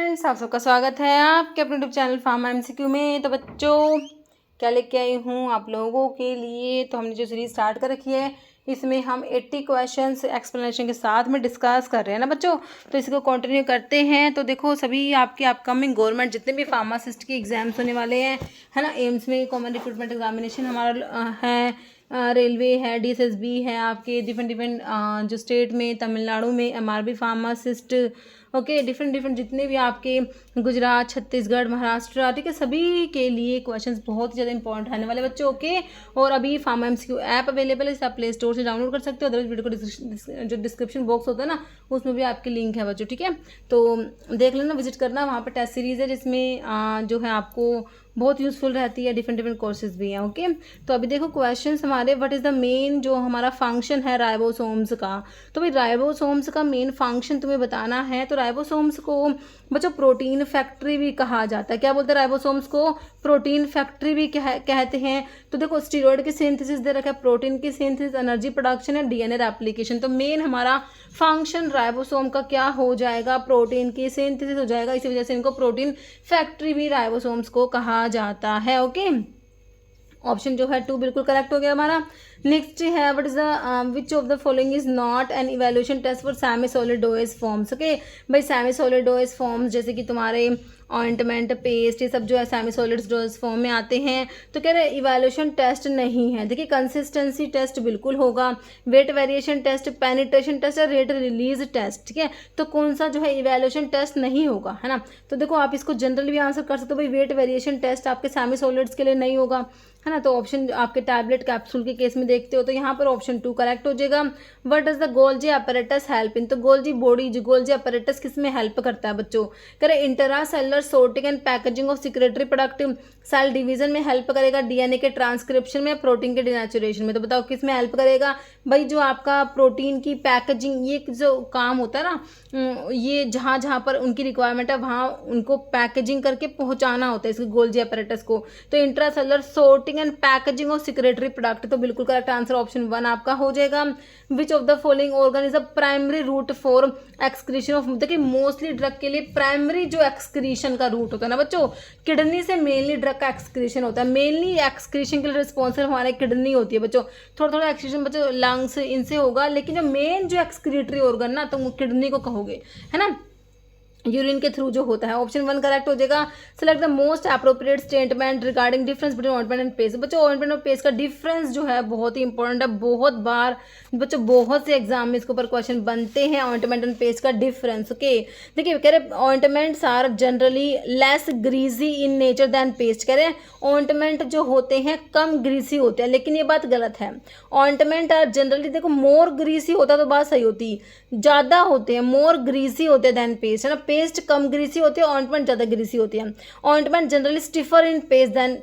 Friends, आप सबका स्वागत है आपके अपने यूट्यूब चैनल फार्मा एमसीक्यू में। तो बच्चों, क्या लेके आई हूँ आप लोगों के लिए। तो हमने जो सीरीज स्टार्ट कर रखी है, इसमें हम 80 क्वेश्चंस एक्सप्लेनेशन के साथ में डिस्कस कर रहे हैं ना बच्चों। तो इसको कंटिन्यू करते हैं। तो देखो, सभी आपके अपकमिंग गवर्नमेंट जितने भी फार्मासिस्ट के एग्जाम्स होने वाले हैं, है ना। एम्स में कॉमन रिक्रूटमेंट एग्जामिनेशन हमारा है, रेलवे है, डीएसएसबी है, आपके डिफरेंट जो स्टेट में, तमिलनाडु में एमआरबी फार्मासिस्ट, ओके, डिफरेंट जितने भी आपके गुजरात, छत्तीसगढ़, महाराष्ट्र, ठीक है, सभी के लिए क्वेश्चंस बहुत ज़्यादा इंपॉर्टेंट रहने वाले बच्चों, ओके। और अभी फार्मा एमसीक्यू ऐप अवेलेबल है, इसे आप प्ले स्टोर से डाउनलोड कर सकते हो। अदरवाइज वीडियो को जो डिस्क्रिप्शन बॉक्स होता है ना, उसमें भी आपकी लिंक है बच्चों, ठीक है। तो देख लेना, विजिट करना, वहाँ पर टेस्ट सीरीज़ है जिसमें जो है आपको बहुत यूज़फुल रहती है। डिफरेंट कोर्सेज भी हैं, ओके। तो अभी देखो क्वेश्चंस हमारे, व्हाट इज़ द मेन जो हमारा फंक्शन है राइबोसोम्स का। तो भाई राइबोसोम्स का मेन फंक्शन तुम्हें बताना है। तो राइबोसोम्स को बच्चों प्रोटीन फैक्ट्री भी कहा जाता है। क्या बोलते हैं राइबोसोम्स को? प्रोटीन फैक्ट्री भी कहते हैं। तो देखो, स्टीरॉयड की सिंथेसिस दे रखा है, प्रोटीन की सिंथेसिस, एनर्जी प्रोडक्शन है, डीएनए रेप्लिकेशन। तो मेन हमारा फंक्शन राइबोसोम का क्या हो जाएगा? प्रोटीन की सिंथेसिस हो जाएगा। इसी वजह से इनको प्रोटीन फैक्ट्री भी राइबोसोम्स को कहा जाता है, ओके। ऑप्शन जो है 2 बिल्कुल करेक्ट हो गया हमारा। नेक्स्ट है, what is the which of the following is not an evaluation test for semi solid dosage forms, okay. भाई सेमी सॉलिड डोएज फॉर्म्स जैसे कि तुम्हारे ऑइंटमेंट, पेस्ट, ये सब जो है सेमी सॉलिड डोएज फॉर्म में आते हैं। तो कह रहे हैं इवेल्यूशन टेस्ट नहीं है। देखिए, कंसिस्टेंसी टेस्ट बिल्कुल होगा, weight variation test, penetration test, rate release test, ठीक है। तो कौन सा जो है इवेल्यूशन टेस्ट नहीं होगा, है ना। तो देखो, आप इसको जनरली भी आंसर कर सकते हो, भाई वेट वेरिएशन टेस्ट आपके सेमी सॉलिड्स के लिए नहीं होगा, है ना। तो ऑप्शन आपके टैबलेट कैप्सूल के केस में देखते हो, तो यहाँ पर ऑप्शन 2 करेक्ट हो जाएगा। What does the Golgi apparatus help in? तो गोल्जी बॉडी, जो गोल्जी अपैरेटस किस में हेल्प करता है बच्चों? करे intracellular sorting and packaging of secretory product, cell division में हेल्प करेगा, डीएनए के ट्रांसक्रिप्शन में, प्रोटीन के डिनेचुरेशन में। तो बताओ किस में हेल्प करेगा? भाई जो आपका प्रोटीन की पैकेजिंग, ये जो काम होता है ना, ये जहाँ जहाँ पर उनकी रिक्वायरमेंट है वहाँ उनको पैकेजिंग करके पहुँचाना होता है इसके गोल्जी अपैरेटस को। तो intracellular sorting and packaging of secretory product, तो बिल्कुल करेक्ट आंसर ऑप्शन 1 आपका हो जाएगा। Which of the following organ is a primary route for excretion of, देखिए मोस्टली ड्रग के लिए प्राइमरी जो एक्सक्रीशन का रूट होता है ना बच्चों, किडनी से मेनली ड्रग का एक्सक्रीशन होता है। मेनली एक्सक्रीशन के लिए रिस्पॉन्सिबल हमारे किडनी होती है बच्चों। थोड़ा थोड़ा एक्सक्रीशन बच्चों लंग्स इनसे होगा, लेकिन जो मेन जो एक्सक्रीटरी ऑर्गन ना, तो किडनी को कहोगे, है ना, यूरिन के थ्रू जो होता है। ऑप्शन 1 करेक्ट हो जाएगा। Select the most appropriate statement regarding difference between ointment and paste. बच्चों ऑइंटमेंट और पेस्ट का डिफरेंस जो है बहुत ही इंपॉर्टेंट है। बहुत बार बच्चों बहुत से एग्जाम में इसके ऊपर क्वेश्चन बनते हैं, ऑइंटमेंट एंड पेस्ट का डिफरेंस, ओके। देखिए, कह रहे ointments are generally less greasy in nature than paste. कह रहे ऑइंटमेंट जो होते हैं कम ग्रीसी होते हैं, लेकिन ये बात गलत है। ऑइंटमेंट आर जनरली, देखो मोर ग्रीसी होता तो बात सही होती, ज़्यादा होते हैं, मोर ग्रीसी होते हैं देन पेस्ट, है ना। पेस्ट कम ग्रीसी होती है, ऑइंटमेंट ज़्यादा ग्रीसी होती है। Ointment generally stiffer in paste than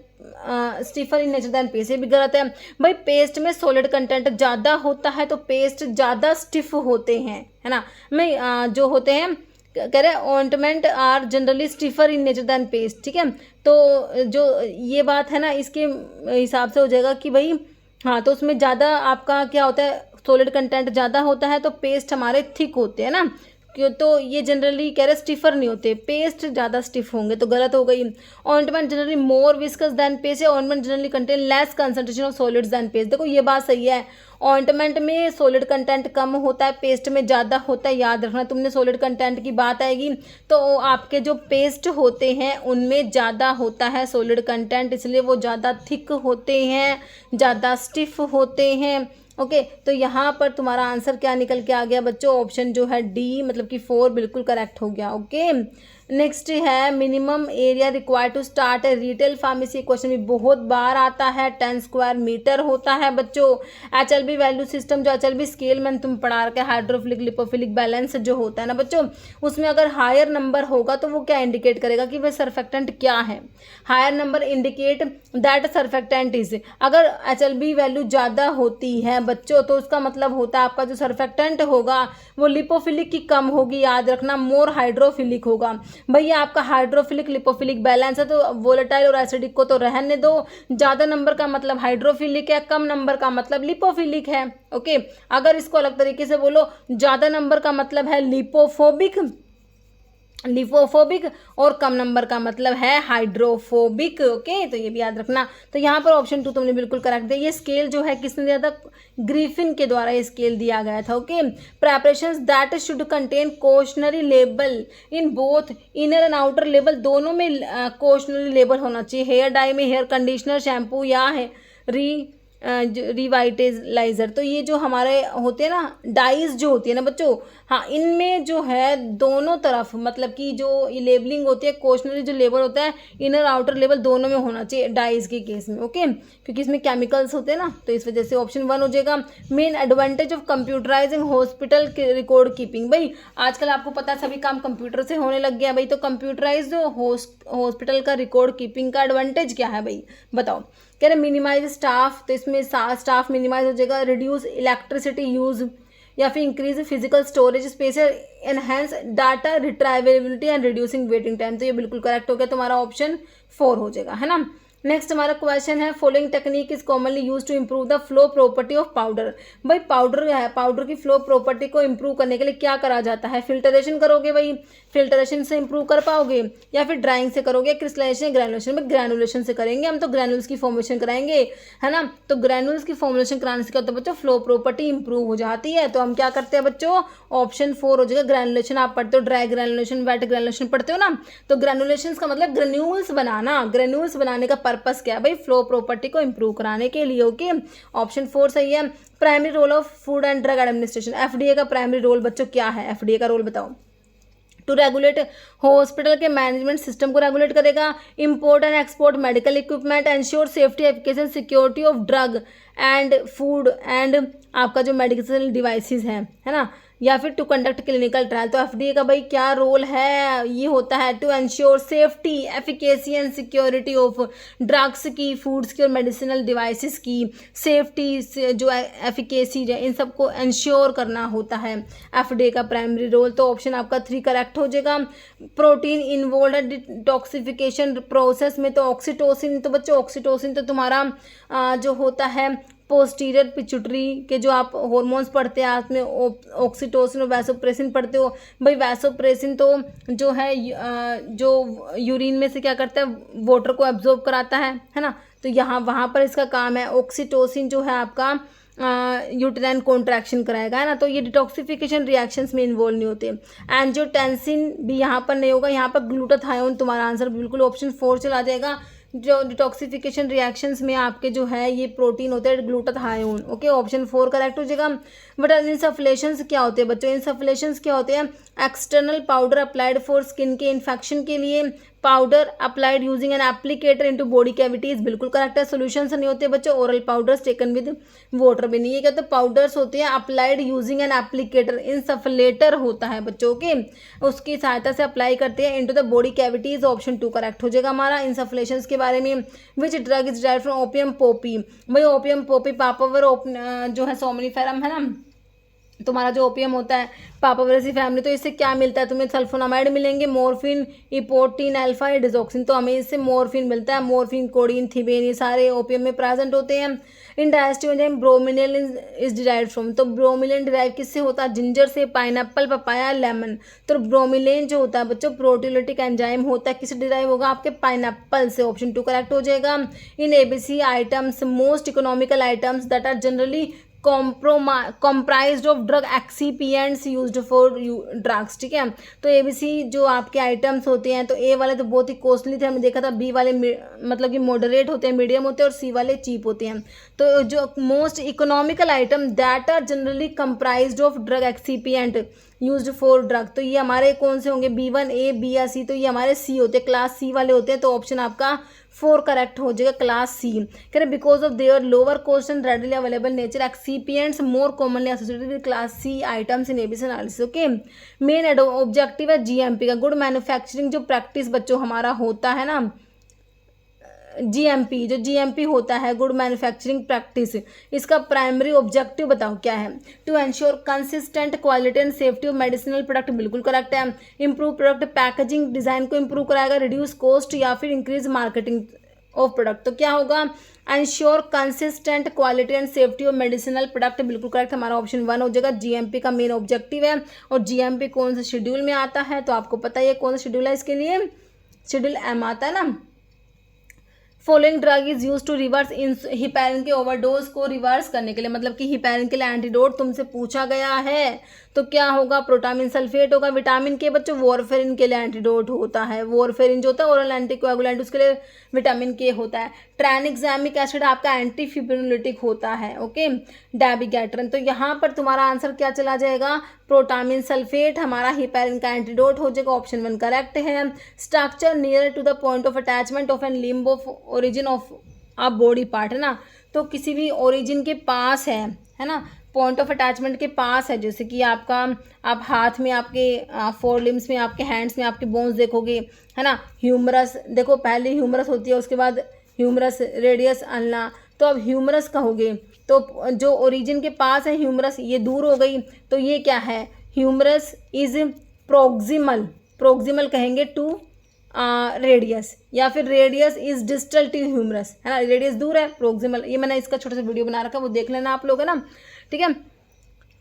stiffer in nature than paste, ये भी गलत है। भाई पेस्ट में सॉलिड कंटेंट ज़्यादा होता है तो पेस्ट ज़्यादा स्टिफ होते हैं, है ना। मैं जो होते हैं, कह रहे ointment are generally stiffer in nature than paste, ठीक है। तो जो ये बात है ना, इसके हिसाब से हो जाएगा कि भाई हाँ, तो उसमें ज़्यादा आपका क्या होता है, सॉलिड कंटेंट ज़्यादा होता है, तो पेस्ट हमारे थिक होते हैं ना, क्यों। तो ये जनरली कह रहे स्टिफर नहीं होते, पेस्ट ज़्यादा स्टिफ होंगे, तो गलत हो गई। Ointment generally more viscous than paste है, ointment generally contain less concentration of solids than paste. देखो ये बात सही है, ऑइंटमेंट में सॉलिड कंटेंट कम होता है, पेस्ट में ज़्यादा होता है। याद रखना, तुमने सॉलिड कंटेंट की बात आएगी तो आपके जो पेस्ट होते हैं उनमें ज़्यादा होता है सॉलिड कंटेंट, इसलिए वो ज़्यादा थिक होते हैं, ज़्यादा स्टिफ होते हैं, ओके। तो यहाँ पर तुम्हारा आंसर क्या निकल के आ गया बच्चों? ऑप्शन जो है डी, मतलब कि 4 बिल्कुल करेक्ट हो गया, ओके। नेक्स्ट है, minimum area required to start a retail pharmacy. Question भी बहुत बार आता है, 10 स्क्वायर मीटर होता है बच्चों। HLB वैल्यू सिस्टम, जो HLB स्केल मैंने तुम पढ़ा रखा है, हाइड्रोफिलिक लिपोफिलिक बैलेंस जो होता है ना बच्चों, उसमें अगर हायर नंबर होगा तो वो क्या इंडिकेट करेगा कि वह सर्फेक्टेंट क्या है? Higher number indicate that surfactant is, अगर HLB वैल्यू ज़्यादा होती है बच्चों तो उसका मतलब होता है आपका जो सर्फेक्टेंट होगा वो लिपोफिलिक की कम होगी। याद रखना, मोर हाइड्रोफिलिक होगा। भैया आपका हाइड्रोफिलिक लिपोफिलिक बैलेंस है, तो वोलेटाइल और एसिडिक को तो रहने दो। ज़्यादा नंबर का मतलब हाइड्रोफिलिक है, कम नंबर का मतलब लिपोफिलिक है, ओके। अगर इसको अलग तरीके से बोलो, ज़्यादा नंबर का मतलब है लिपोफोबिक, लिपोफोबिक, और कम नंबर का मतलब है हाइड्रोफोबिक। ओके, तो ये भी याद रखना। तो यहाँ पर ऑप्शन 2 तुमने बिल्कुल करेक्ट दिया। ये स्केल जो है किसने दिया था? ग्रिफिन के द्वारा ये स्केल दिया गया था। Okay, preparations that should contain cautionary label in both inner and outer label, दोनों में कॉशनरी लेबल होना चाहिए। हेयर डाई में हेयर कंडीशनर, शैम्पू या है रिवाइटलाइजर। तो ये जो हमारे होते हैं ना डाइज जो होती है ना बच्चों, हाँ, इनमें जो है दोनों तरफ मतलब कि जो लेबलिंग होती है, क्वेश्चनरी जो लेबल होता है इनर आउटर लेबल दोनों में होना चाहिए डाइज के केस में। ओके, क्योंकि इसमें केमिकल्स होते हैं ना, तो इस वजह से ऑप्शन 1 हो जाएगा। Main advantage of computerising hospital record keeping, भाई आजकल आपको पता है सभी काम कंप्यूटर से होने लग गया भाई, तो कंप्यूटराइज हॉस्पिटल का रिकॉर्ड कीपिंग का एडवांटेज क्या है भाई, बताओ। कह रहे मिनिमाइज स्टाफ, तो इसमें स्टाफ मिनिमाइज हो जाएगा। रिड्यूस इलेक्ट्रिसिटी यूज, या फिर increase physical storage space, enhance data retrievability and reducing waiting time. तो ये बिल्कुल करेक्ट हो गया, तुम्हारा ऑप्शन 4 हो जाएगा, है ना। नेक्स्ट हमारा क्वेश्चन है, following technique is commonly use to improve the flow property of powder. भाई पाउडर है, पाउडर की फ्लो प्रॉपर्टी को इंप्रूव करने के लिए क्या करा जाता है? फिल्टरेशन करोगे भाई, फिल्टरेशन से इंप्रूव कर पाओगे, या फिर ड्राइंग से करोगे, क्रिस्टलाइजेशन, ग्रैनुलेशन में ग्रैनुलेशन से करेंगे हम, तो ग्रैनुल्स की फॉर्मेशन कराएंगे, है ना। तो ग्रैनुल्स की फॉर्मेशन कराने से क्या होता है बच्चों? फ्लो प्रॉपर्टी इंप्रूव हो जाती है। तो हम क्या करते हैं बच्चों? ऑप्शन 4 हो जाएगा। ग्रैनुलेशन आप पढ़ते हो, ड्राई ग्रैनुलेशन, वेट ग्रैनुलेशन पढ़ते हो ना, तो ग्रैनुलेशन का मतलब ग्रेन्यूल्स बनाना। ग्रेन्यूल्स बनाने का पर्पस क्या है भाई? फ्लो प्रॉपर्टी को इंप्रूव कराने के लिए। ओके, ऑप्शन 4 सही है। Primary role of food and drug administration, FDA का प्राइमरी रोल बच्चों क्या है? एफडीए का रोल बताओ। टू रेगुलेट हॉस्पिटल के मैनेजमेंट सिस्टम को रेगुलेट करेगा। Import and export medical equipment, ensure safety efficacy security of drug and food and आपका जो मेडिकल डिवाइसेस है ना, या फिर टू कंडक्ट क्लिनिकल ट्रायल। तो एफडीए का भाई क्या रोल है? ये होता है to ensure safety efficacy and security of drugs की, फूड्स की और मेडिसिनल डिवाइसेस की सेफ्टी जो एफिकेसी है इन सबको एंश्योर करना होता है एफडीए का प्राइमरी रोल। तो ऑप्शन आपका 3 करेक्ट हो जाएगा। प्रोटीन इन्वॉल्व डिटॉक्सिफिकेशन प्रोसेस में, तो ऑक्सीटोसिन, तो बच्चों ऑक्सीटोसिन तो तुम्हारा जो होता है पोस्टीरियर पिट्यूटरी के जो आप हॉर्मोन्स पढ़ते हैं आप में ऑक्सीटोसिन और वैसोप्रेसिन पढ़ते हो भाई। वैसोप्रेसिन तो जो है जो यूरिन में से क्या करता है? वाटर को एब्जॉर्ब कराता है ना, तो यहाँ वहाँ पर इसका काम है। ऑक्सीटोसिन जो है आपका यूटेराइन कॉन्ट्रैक्शन कराएगा, है ना, तो ये डिटॉक्सिफिकेशन रिएक्शंस में इन्वॉल्व नहीं होते। एंजियोटेंसिन भी यहाँ पर नहीं होगा, यहाँ पर ग्लूटाथायोन तुम्हारा आंसर बिल्कुल ऑप्शन 4 चला जाएगा। जो डिटॉक्सिफिकेशन रिएक्शंस में आपके जो है ये प्रोटीन होते हैं ग्लूटाथायोन। ओके, ऑप्शन 4 करेक्ट हो जाएगा। बट इंसफ्लेशंस क्या होते हैं बच्चों? इंसफ्लेशंस क्या होते हैं? External powder applied for skin के इन्फेक्शन के लिए, powder applied using an applicator into body cavities, बिल्कुल करेक्ट है। सोल्यूशंस नहीं होते बच्चों, oral powders taken with water भी नहीं है। क्या तो पाउडर्स होते हैं applied using an applicator, insufflator होता है बच्चों के, उसकी सहायता से अप्लाई करते हैं into the body cavities. Option 2 correct हो जाएगा हमारा इंसफ्लेशंस के बारे में। Which drug is derived from opium Poppy, भाई ओपियम पोपी पापावर जो है सोमनीफेरम है ना, तुम्हारा जो ओपियम होता है पापावरेसी फैमिली, तो इससे क्या मिलता है तुम्हें? सल्फोनामाइड मिलेंगे, मॉर्फिन, इपोटीन अल्फा, डिजोक्सिन, तो हमें इससे मॉर्फिन मिलता है। मॉर्फिन, कोडीन, थिबेन ये सारे ओपियम में प्रेजेंट होते हैं। In digestive enzyme bromelain is derived from, तो ब्रोमिलेन डिराइव किससे होता है? जिंजर से, पाइनएप्पल, पपाया, लेमन। तो ब्रोमिलेन जो होता है बच्चों प्रोटीओलिटिक एंजाइम होता है, किससे डिराइव होगा? आपके पाइनएप्पल से। ऑप्शन 2 करेक्ट हो जाएगा। In ABC items most economical items that are generally comprised of drug excipients used for drugs, ठीक है। तो एबीसी जो आपके आइटम्स होते हैं, तो ए वाले तो बहुत ही कॉस्टली थे, हमने देखा था। बी वाले मतलब कि मॉडरेट होते हैं, मीडियम होते हैं, और सी वाले चीप होते हैं। तो जो most economical item that are generally comprised of drug excipient used for drug, तो ये हमारे कौन से होंगे? B1, A, B या C, तो ये हमारे सी होते हैं, क्लास सी वाले होते हैं। तो ऑप्शन आपका 4 करेक्ट हो जाएगा, क्लास सी। कह रहे because of their lower cost and readily available nature excipients more commonly associated with class C items in ABC analysis. Okay, main objective है जीएमपी का, गुड मैन्युफैक्चरिंग जो प्रैक्टिस बच्चों हमारा होता है ना, जीएमपी, जो जीएमपी होता है गुड मैन्युफैक्चरिंग प्रैक्टिस, इसका प्राइमरी ऑब्जेक्टिव बताओ क्या है? To ensure consistent quality and safety of medicinal product, बिल्कुल करेक्ट है। इंप्रूव प्रोडक्ट पैकेजिंग डिजाइन को इंप्रूव कराएगा, रिड्यूस कॉस्ट या फिर इंक्रीज मार्केटिंग। Of product. तो क्या होगा, ensure consistent quality and safety of medicinal product, बिल्कुल करेक्ट, हमारा ऑप्शन 1 हो जाएगा। जीएमपी का मेन ऑब्जेक्टिव है, और जीएमपी कौन से शेड्यूल में आता है, तो आपको पता ही है कौन सा शेड्यूल है इसके लिए, शेड्यूल एम आता है ना। Following drug is use to reverse in heparin के ओवरडोज को रिवर्स करने के लिए, मतलब कि हिपैरिन के लिए एंटीडोट तुमसे पूछा गया है, तो क्या होगा, प्रोटामिन सल्फेट होगा। विटामिन के बच्चों वारफेरिन के लिए एंटीडोट होता है, वारफेरिन जो होता है ओरल एंटीकोएगुलेंट, उसके लिए विटामिन के होता है। ट्रानिक्सामिक एसिड आपका एंटी फिब्रिनोलिटिक होता है, ओके। डैबिगैट्रन, तो यहाँ पर तुम्हारा आंसर क्या चला जाएगा, प्रोटामिन सल्फेट हमारा हिपैरिन का एंटीडोट हो जाएगा, ऑप्शन 1 करेक्ट है। Structure near to the point of attachment of an limb of origin of a body part, है ना, तो किसी भी ओरिजिन के पास है ना, पॉइंट ऑफ अटैचमेंट के पास है, जैसे कि आपका, आप हाथ में आपके फोर लिम्स में, आपके हैंड्स में आपके बोन्स देखोगे, है ना, ह्यूमरस देखो, पहले ह्यूमरस होती है, उसके बाद ह्यूमरस रेडियस अल्ना, तो अब ह्यूमरस कहोगे, तो जो ओरिजिन के पास है ह्यूमरस, ये दूर हो गई, तो ये क्या है, ह्यूमरस इज प्रोक्सिमल, प्रोक्सिमल कहेंगे टू रेडियस, या फिर radius is distal to humerus, है ना, रेडियस दूर है, प्रोक्सिमल, ये मैंने इसका छोटा सा वीडियो बना रखा है, वो देख लेना आप लोग, है ना, ठीक है।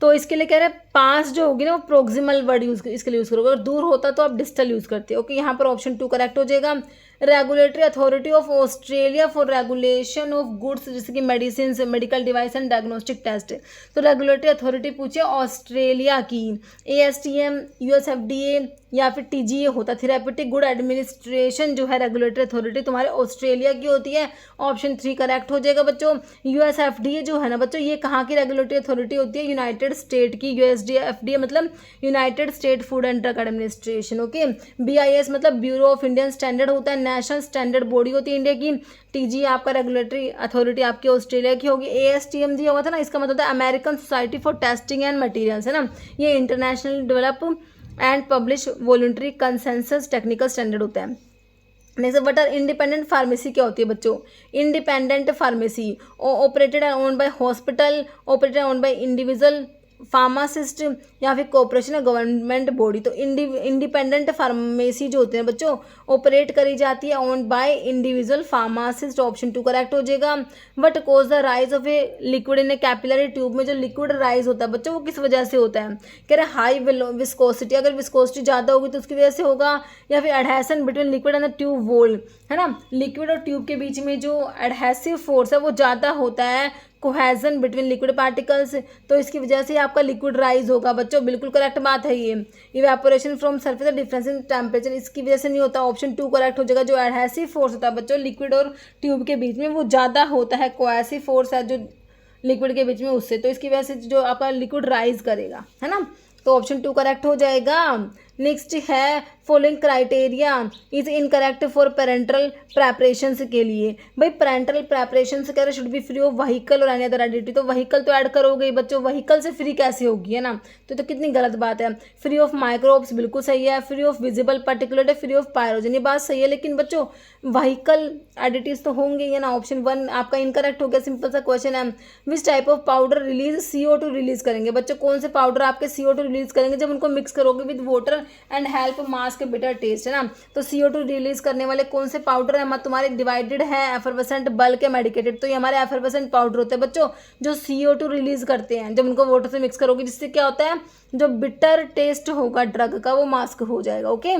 तो इसके लिए कह रहे हैं पास जो होगी ना वो प्रोक्सिमल वर्ड यूज इसके लिए यूज करोगे, अगर दूर होता तो आप डिस्टल यूज करते हो, ओके। यहाँ पर ऑप्शन 2 करेक्ट हो जाएगा। Regulatory authority of Australia for regulation of goods, जैसे कि medicine, medical device and diagnostic test, तो रेगुलेटरी अथॉरिटी पूछे ऑस्ट्रेलिया की, ASTM, USFDA या फिर TGA होता है, थेरेपेटिक गुड एडमिनिस्ट्रेशन जो है रेगुलेटरी अथॉरिटी तुम्हारे ऑस्ट्रेलिया की होती है, ऑप्शन 3 करेक्ट हो जाएगा बच्चों। USFDA जो है ना बच्चों, ये कहाँ की रेगुलेटरी अथॉरिटी होती है, यूनाइटेड स्टेट की। USFDA मतलब United state food and drug administration, okay. BIS मतलब ब्यूरो ऑफ इंडियन स्टैंडर्ड होता है, नेशनल स्टैंडर्ड बॉडी होती है इंडिया की। TGA आपका रेगुलेटरी अथॉरिटी आपकी ऑस्ट्रेलिया की होगी। ASTM जी होगा था ना, इसका मतलब है American society for testing and materials, है ना, ये international develop and publish voluntary consensus technical standard होता है। Next, what are independent pharmacy क्या होती है बच्चों, independent pharmacy operated and owned by hospital, operated and owned by individual pharmacist या फिर कॉर्पोरेशन या गवर्नमेंट बॉडी। तो इंडिपेंडेंट फार्मेसी जो होते हैं बच्चों ऑपरेट करी जाती है owned by individual pharmacist, option 2 correct हो जाएगा। But cause the rise of a liquid in a capillary tube, में जो लिक्विड राइज होता है बच्चों वो किस वजह से होता है, कह रहे हाई विस्कोसिटी, अगर विस्कोसिटी ज़्यादा होगी तो उसकी वजह से होगा, या फिर adhesion between liquid and the tube wall, है ना, लिक्विड और ट्यूब के बीच में जो एडहेसिव फोर्स है वो ज़्यादा होता है, कोहेजन बिटवीन लिक्विड पार्टिकल्स, तो इसकी वजह से आपका लिक्विड राइज होगा बच्चों, बिल्कुल करेक्ट बात है ये। Evaporation from surface difference in temperature, इसकी वजह से नहीं होता, ऑप्शन 2 करेक्ट हो जाएगा। जो एडहेसिव फोर्स होता है बच्चों लिक्विड और ट्यूब के बीच में वो ज़्यादा होता है, कोहेसिव फोर्स है जो लिक्विड के बीच में उससे, तो इसकी वजह से जो आपका लिक्विड राइज करेगा, है ना, तो ऑप्शन 2 करेक्ट हो जाएगा। नेक्स्ट है following criteria is incorrect for parental preparation के लिए, भाई पेरेंटल प्रेपरेशन से कह रहे should be free of vehicle और एनी अदर एडिटिव, तो व्हीकल तो ऐड करोगे बच्चों, व्हीकल से फ्री कैसे होगी, है ना, तो कितनी गलत बात है। फ्री ऑफ माइक्रोब्स बिल्कुल सही है, फ्री ऑफ विजिबल पार्टिकुलेट है, फ्री ऑफ पायरोजन, ये बात सही है, लेकिन बच्चों व्हीकल एडिटिव्स तो होंगे ही ना, ऑप्शन 1 आपका इनकरेक्ट हो गया। सिंपल सा क्वेश्चन है, विच type of powder release CO2 release करेंगे बच्चों, कौन से पाउडर आपके CO2 रिलीज करेंगे जब उनको मिक्स करोगे with water and help mask bitter taste, है ना, तो CO2 रिलीज करने वाले कौन से पाउडर है, तुम्हारे डिवाइडेड है एफरवेसेंट बल्क है मेडिकेटेड, तो ये हमारे एफरवेसेंट पाउडर होते हैं बच्चों जो CO2 रिलीज करते हैं जब उनको वाटर से मिक्स करोगे, जिससे क्या होता है जो बिटर टेस्ट होगा ड्रग का वो मास्क हो जाएगा, okay.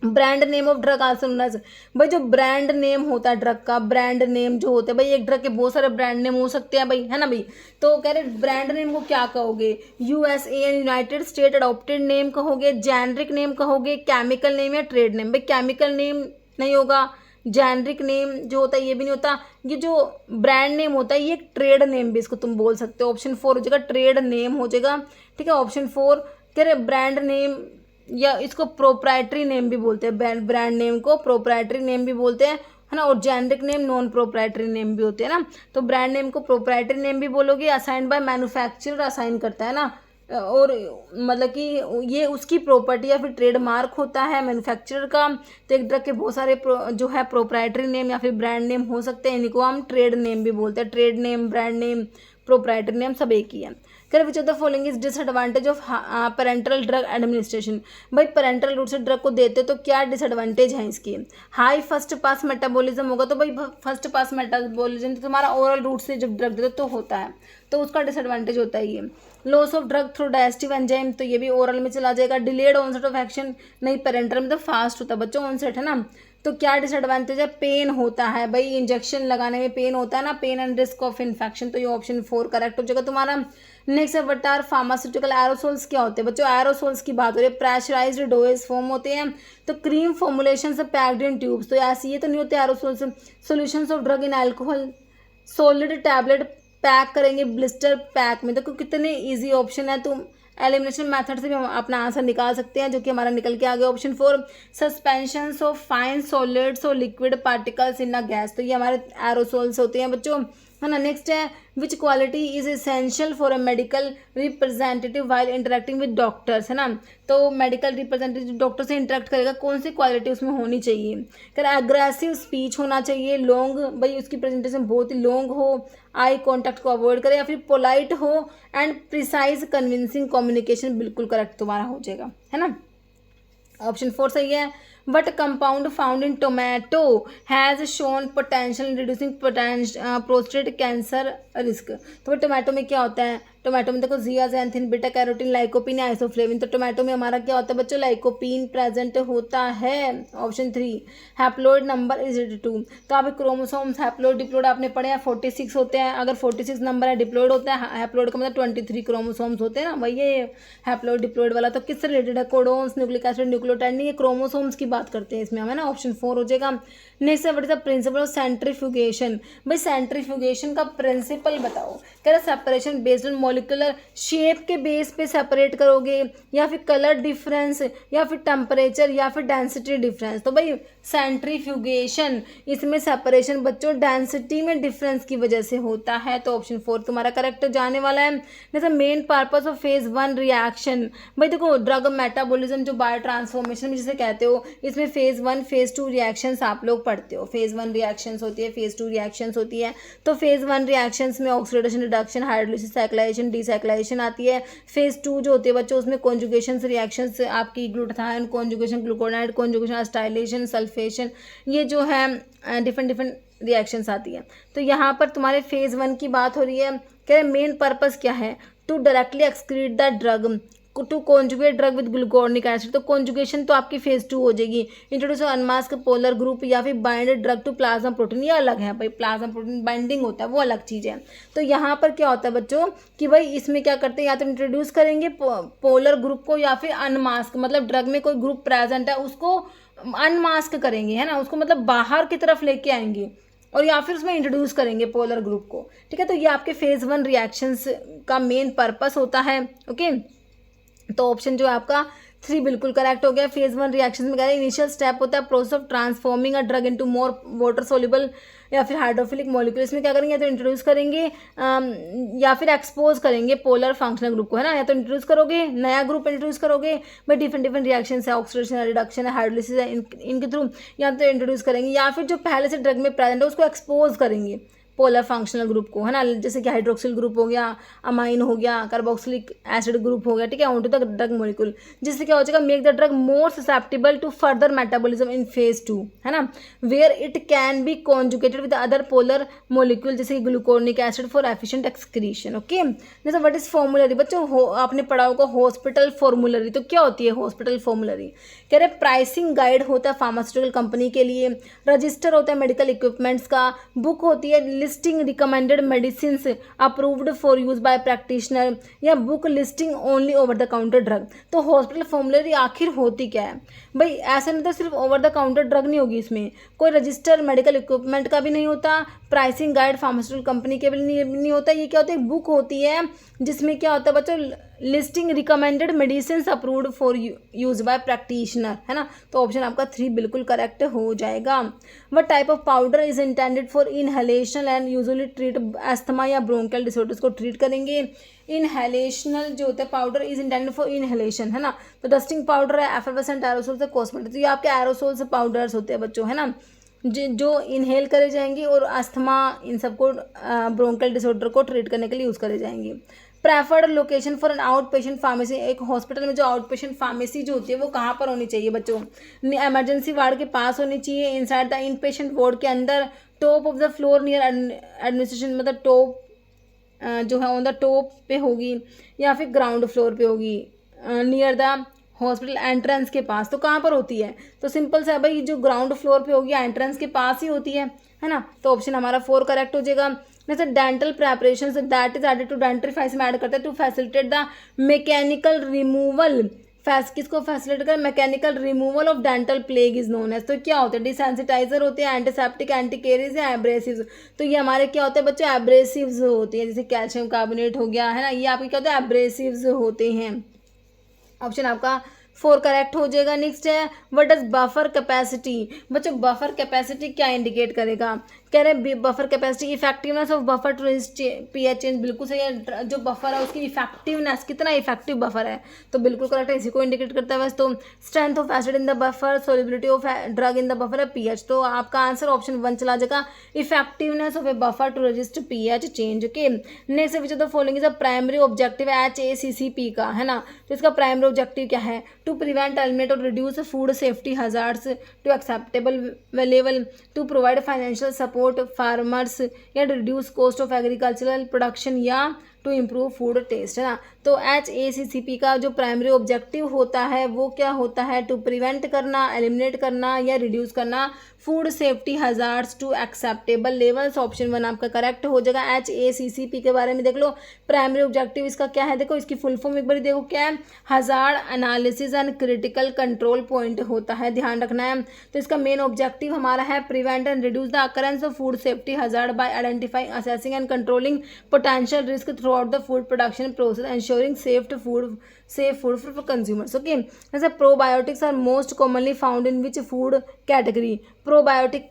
Brand name of drug also known as, भाई जो ब्रांड नेम होता है ड्रग का, ब्रांड नेम जो होता है भाई, एक ड्रग के बहुत सारे ब्रांड नेम हो सकते हैं भाई, है ना भाई, तो कह रहे ब्रांड नेम को क्या कहोगे, USA and United state adopted name कहोगे, जेनरिक नेम कहोगे, केमिकल नेम या ट्रेड नेम, भाई केमिकल नेम नहीं होगा, जेनरिक नेम जो होता है ये भी नहीं होता, ये जो ब्रांड नेम होता है ये एक ट्रेड नेम भी इसको तुम बोल सकते हो, ऑप्शन 4 हो जाएगा, ट्रेड नेम हो जाएगा, ठीक है, ऑप्शन 4 कह रहे ब्रांड नेम या इसको प्रोप्राइटरी नेम भी बोलते हैं, ब्रांड नेम को प्रोप्राइटरी नेम भी बोलते हैं, है ना, और generic name non proprietary name भी होते हैं ना, तो ब्रांड नेम को प्रोप्राइटरी नेम भी बोलोगे, असाइंड बाय मैन्युफैक्चरर असाइन करता है ना, और मतलब कि ये उसकी प्रॉपर्टी या फिर ट्रेडमार्क होता है मैन्युफैक्चरर का, तो एक ड्रग के बहुत सारे जो है प्रोप्राइटरी नेम या फिर ब्रांड नेम हो सकते हैं, इनको हम ट्रेड नेम भी बोलते हैं, trade name, brand name, proprietary name सब एक ही है। कह रहे विच of the following is disadvantage of parental drug administration. भाई पेरेंटल रूट से ड्रग को देते तो क्या डिसएडवांटेज है इसकी। हाई फर्स्ट पास मेटाबॉलिज्म होगा, तो भाई फर्स्ट पास मेटाबॉलिज्म तो तुम्हारा ओरल रूट से जब ड्रग देते तो होता है, तो उसका डिसएडवांटेज होता है ये। Loss of drug through digestive enzyme, तो ये भी ओरल में चला जाएगा। डिलेड ऑनसेट ऑफ एक्शन, नहीं पेरेंटल में तो फास्ट होता है बच्चों ऑनसेट, है ना। तो क्या डिसएडवांटेज है, पेन होता है भाई, इंजेक्शन लगाने में पेन होता है ना, pain and risk of infection, तो ये ऑप्शन 4 करेक्ट हो जाएगा तुम्हारा। नेक्स्ट है व्हाट आर फार्मास्यूटिकल एरोसोल्स, क्या होते हैं बच्चों, एरोसोल्स की बात हो रही है। प्रेशराइज्ड डोजेज फॉर्म होते हैं, तो क्रीम फॉर्मुलेशन से पैक्ड इन ट्यूब्स, तो ऐसे ये तो नहीं होते aerosols. Solutions of drug in alcohol, solid tablet pack करेंगे ब्लिस्टर पैक में, देखो कितने इजी ऑप्शन है। तुम एलिमिनेशन मेथड से भी हम अपना आंसर निकाल सकते हैं, जो कि हमारा निकल के आ गया option 4। Suspensions of fine solids और liquid particles in a gas, तो ये हमारे एरोसोल्स होते हैं बच्चों, है ना। नेक्स्ट है विच quality is essential for a medical representative while interacting with doctors, है ना। तो मेडिकल रिप्रेजेंटेटिव डॉक्टर से इंटरेक्ट करेगा, कौन सी क्वालिटी उसमें होनी चाहिए। कर एग्रेसिव स्पीच होना चाहिए, लॉन्ग, भाई उसकी प्रेजेंटेशन बहुत ही लॉन्ग हो, आई कॉन्टैक्ट को अवॉइड करे, या फिर पोलाइट हो एंड प्रिसाइज कन्विंसिंग कम्युनिकेशन, बिल्कुल करेक्ट तुम्हारा हो जाएगा, है ना। ऑप्शन 4 सही है। What compound found in tomato has shown potential in reducing prostate cancer risk, तो टोमेटो में क्या होता है, टोमेटो में देखो जियाज़ैंथिन, बीटा कैरोटीन, लाइकोपिन, आइसोफ्लेविन, तो टोमेटो में हमारा क्या होता है बच्चों, लाइकोपिन प्रेजेंट होता है। ऑप्शन 3 हैप्लोइड नंबर इज 82, तो आप क्रोमोसोम्स हैप्लोइड डिप्लोइड आपने पढ़े हैं 46 होते हैं, अगर 46 नंबर है डिप्लोइड होता है, हैप्लोइड का मतलब 23 क्रोमोसोम्स होते हैं ना, वही ये हैप्लोइड डिप्लोइड वाला। तो किससे रिलेटेड है, कोडोन्स, न्यूक्लिक एसिड, न्यूक्लियोटाइड, नहीं ये क्रोमोसोम्स की बात करते हैं इसमें हम, है ना। ऑप्शन 4 हो जाएगा। नेक्स्ट है what is the principle of centrifugation, भाई सेंट्रीफ्यूगेशन का प्रिंसिपल बताओ। कह रहा separation based on molecular shape के बेस पे सेपरेट करोगे, या फिर कलर डिफरेंस, या फिर टेम्परेचर, या फिर डेंसिटी डिफरेंस, तो भाई सेंट्रीफ्यूगेशन इसमें सेपरेशन बच्चों डेंसिटी में डिफरेंस की वजह से होता है, तो ऑप्शन 4 तुम्हारा करेक्ट जाने वाला है। जैसे main purpose of phase 1 reaction, भाई देखो ड्रग मेटाबॉलिज्म जो बायो ट्रांसफॉर्मेशन जिसे कहते हो, इसमें फेज 1 फेज 2 रिएक्शंस आप लोग पढ़ते हो। फेज 1 रिएक्शंस होती है, फेज 2 रिएक्शंस होती है, तो फेज 1 रिएक्शंस में ऑक्सीडेशन, रिडक्शन, हाइड्रोलिसिस, साइक्लाइजेशन, डिसाइक्लाइजेशन आती है। फेज 2 जो होती है बच्चों उसमें कॉन्जुगेशन रिएक्शंस आपकी ग्लूटाथायोन कॉन्जुगेशन, ग्लूकोनाइड कॉन्जुगेशन, अस्टाइलेशन, सल्फेशन, ये जो है डिफरेंट रिएक्शंस आती है। तो यहाँ पर तुम्हारे फेज 1 की बात हो रही है। कह रहे मेन पर्पस क्या है, to directly excrete the drug, to conjugate drug with gluconic acid, तो कॉन्जुगेशन तो आपकी फेज 2 हो जाएगी। इंट्रोड्यूस अनमास्क पोलर ग्रुप, या फिर bind drug to plasma protein, ये अलग है भाई, प्लाज्मा प्रोटीन बाइंडिंग होता है वो अलग चीज़ है। तो यहाँ पर क्या होता है बच्चों कि भाई इसमें क्या करते हैं, या तो इंट्रोड्यूस करेंगे पोलर ग्रुप को, या फिर अनमास्क, मतलब ड्रग में कोई ग्रुप प्रेजेंट है उसको अनमास्क करेंगे, है ना, उसको मतलब बाहर की तरफ लेके आएंगे, और या फिर उसमें इंट्रोड्यूस करेंगे पोलर ग्रुप को, ठीक है। तो ये आपके फेज 1 रिएक्शंस का मेन पर्पस होता है, ओके। तो ऑप्शन जो है आपका 3 बिल्कुल करेक्ट हो गया। फेज 1 रिएक्शन में कह रहे हैं इनिशियल स्टेप होता है process of transforming a drug into more water soluble या फिर हाइड्रोफिलिक मॉलिक्यूल, इसमें क्या करेंगे, या तो इंट्रोड्यूस करेंगे या फिर एक्सपोज करेंगे पोलर फंक्शनल ग्रुप को, है ना, या तो इंट्रोड्यूस करोगे नया ग्रुप इंट्रोड्यूस करोगे, भाई डिफरेंट रिएक्शन है, ऑक्सीडेशन है, रिडक्शन है, हाइड्रोलिसिस है, इनके थ्रू या तो इंट्रोड्यूस करेंगे, या फिर जो पहले से ड्रग में प्रेजेंट है उसको एक्सपोज करेंगे पोलर फंक्शनल ग्रुप को, है ना, जैसे कि हाइड्रोक्सिल ग्रुप हो गया, अमाइन हो गया, कार्बोक्सिलिक एसिड ग्रुप हो गया, ठीक है, on to the drug molecule, जिससे क्या हो जाएगा, make the drug more susceptible to further metabolism in phase 2, है ना, where it can be conjugated with other polar molecule जैसे gluconic acid for efficient excretion, okay. जैसे व्हाट इज फॉर्मुलरी बच्चों, आपने पढ़ा होगा हॉस्पिटल फॉर्मुलरी, तो क्या होती है हॉस्पिटल फॉर्मुलरी, कह रहे प्राइसिंग गाइड होता है फार्मास्यूटिकल कंपनी के लिए, रजिस्टर होता है मेडिकल इक्विपमेंट्स का, बुक होती है listing recommended medicine approved for use by practitioner, या book listing only over the counter drug. तो हॉस्पिटल फॉर्मुलरी आखिर होती क्या है भाई, ऐसा नहीं तो सिर्फ ओवर द काउंटर ड्रग नहीं होगी, इसमें कोई रजिस्टर मेडिकल इक्विपमेंट का भी नहीं होता, प्राइसिंग गाइड फार्मास्यूटिकल कंपनी के भी नहीं होता, ये क्या होता है बुक होती है जिसमें क्या होता है बच्चों listing recommended medicine approved for use by practitioner, है ना। तो ऑप्शन आपका 3 बिल्कुल करेक्ट हो जाएगा। What type of powder is intended for inhalation and usually treat asthma या ब्रोंकियल डिसऑर्डर्स को ट्रीट करेंगे। इनहेलेशनल जो होता है powder is intended for inhalation, है ना, तो डस्टिंग पाउडर है, एफरवेसेंट एरोसोल्स है, कॉस्मेटिक, तो ये आपके एरोसोल्स पाउडर्स होते हैं बच्चों, है ना, जो इनहेल करे जाएंगे और अस्थमा इन सबको ब्रोंकियल डिसऑर्डर को ट्रीट करने के लिए यूज़ करे जाएंगे। Preferred location for an outpatient pharmacy, एक हॉस्पिटल में जो आउट पेशेंट फार्मेसी जो होती है वो कहाँ पर होनी चाहिए बच्चों? इमरजेंसी वार्ड के पास होनी चाहिए, inside the in patient ward के अंदर, top of the floor near administration, मतलब टॉप जो है ऑन द टॉप पे होगी, या फिर ग्राउंड फ्लोर पे होगी, नियर द हॉस्पिटल एंट्रेंस के पास। तो कहाँ पर होती है? तो सिंपल सा है भाई, जो ग्राउंड फ्लोर पे होगी एंट्रेंस के पास ही होती है ना। तो ऑप्शन हमारा 4 करेक्ट हो जाएगा। जैसे dental preparation that is added to dentifrice में ऐड करते हैं to facilitate the mechanical removal, किसको फैसिलिटेट कर? Mechanical removal of dental plaque is known as. तो क्या होते हैं? डिसेंसिटाइजर होते हैं, एंटीसेप्टिक, एंटीकेरीज या एब्रेसिव्स। तो ये हमारे क्या होते हैं बच्चों? एब्रेसिव्स होती है, जैसे कैल्शियम कार्बोनेट हो गया है ना, ये आपके क्या होते हैं? एब्रेसिव्स होते हैं। ऑप्शन आपका 4 करेक्ट हो जाएगा। नेक्स्ट है व्हाट इज बफर कैपेसिटी। बच्चों बफर कैपेसिटी क्या इंडिकेट करेगा? कह रहे buffer capacity effectiveness of buffer to pH change. बिल्कुल सही है, जो बफर है उसकी इफेक्टिवनेस, कितना इफेक्टिव बफर है, तो बिल्कुल करेक्ट है, इसी को इंडिकेट करता है। वैसे तो strength of acid in the buffer, solubility of drug in the buffer है पीएच। तो आपका आंसर ऑप्शन 1 चला जाएगा, effectiveness of a buffer to resist pH change. Okay, next which of the following is a primary objective HACCP का, है ना। तो इसका प्राइमरी ऑब्जेक्टिव क्या है? टू प्रिवेंट, एलिमिनेट और reduce food safety hazards to acceptable level, to provide financial support farmers, या reduce cost of agricultural production, या टू इम्प्रूव फूड टेस्ट, है ना। तो HACCP का जो प्राइमरी ऑब्जेक्टिव होता है वो क्या होता है? टू प्रिवेंट करना, एलिमिनेट करना या रिड्यूस करना food safety hazards to acceptable levels. Option 1 आपका करेक्ट हो जाएगा। HACCP के बारे में देख लो, प्राइमरी ऑब्जेक्टिव इसका क्या है? देखो इसकी फुल फॉर्म एक बार देखो क्या है, hazard analysis and critical control point होता है, ध्यान रखना है। तो इसका मेन ऑब्जेक्टिव हमारा है prevent and reduce the occurrence of food safety hazard bye identifying, assessing and controlling potential risk through out the food production process, ensuring safe food for consumers. Okay, जैसे probiotics are most commonly found in which food category? Probiotic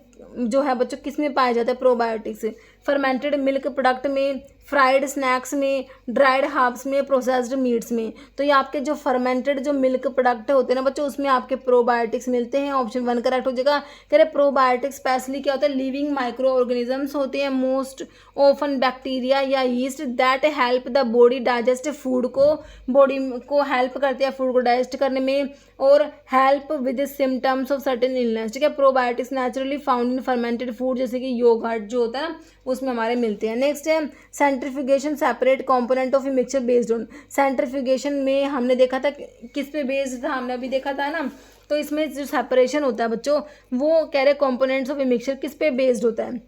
जो है बच्चों किस में पाया जाता है? Probiotics fermented milk product में, फ्राइड स्नैक्स में, ड्राइड हर्ब्स में, प्रोसेस्ड मीट्स में। तो ये आपके जो फर्मेंटेड जो मिल्क प्रोडक्ट होते हैं ना बच्चों, उसमें आपके प्रोबायोटिक्स मिलते हैं। ऑप्शन 1 करेक्ट हो जाएगा। कह रहे प्रोबायोटिक्स स्पेशली क्या होता है? लिविंग माइक्रो ऑर्गेनिजम्स होते हैं, मोस्ट ऑफन बैक्टीरिया या yeast, that help the body digest food को, बॉडी को हेल्प करते हैं फूड को डाइजेस्ट करने में, और help with symptoms of certain illness. ठीक है, probiotics naturally found in fermented food, जैसे कि योगर्ट जो होता है ना उसमें हमारे मिलते हैं। नेक्स्ट है centrifugation separate component of a mixture based on. Centrifugation में हमने देखा था किस पे बेस्ड था, हमने अभी देखा था ना। तो इसमें जो सेपरेशन होता है बच्चों, वो कह रहे कंपोनेंट्स ऑफ ए मिक्सचर किस पे बेस्ड होता है?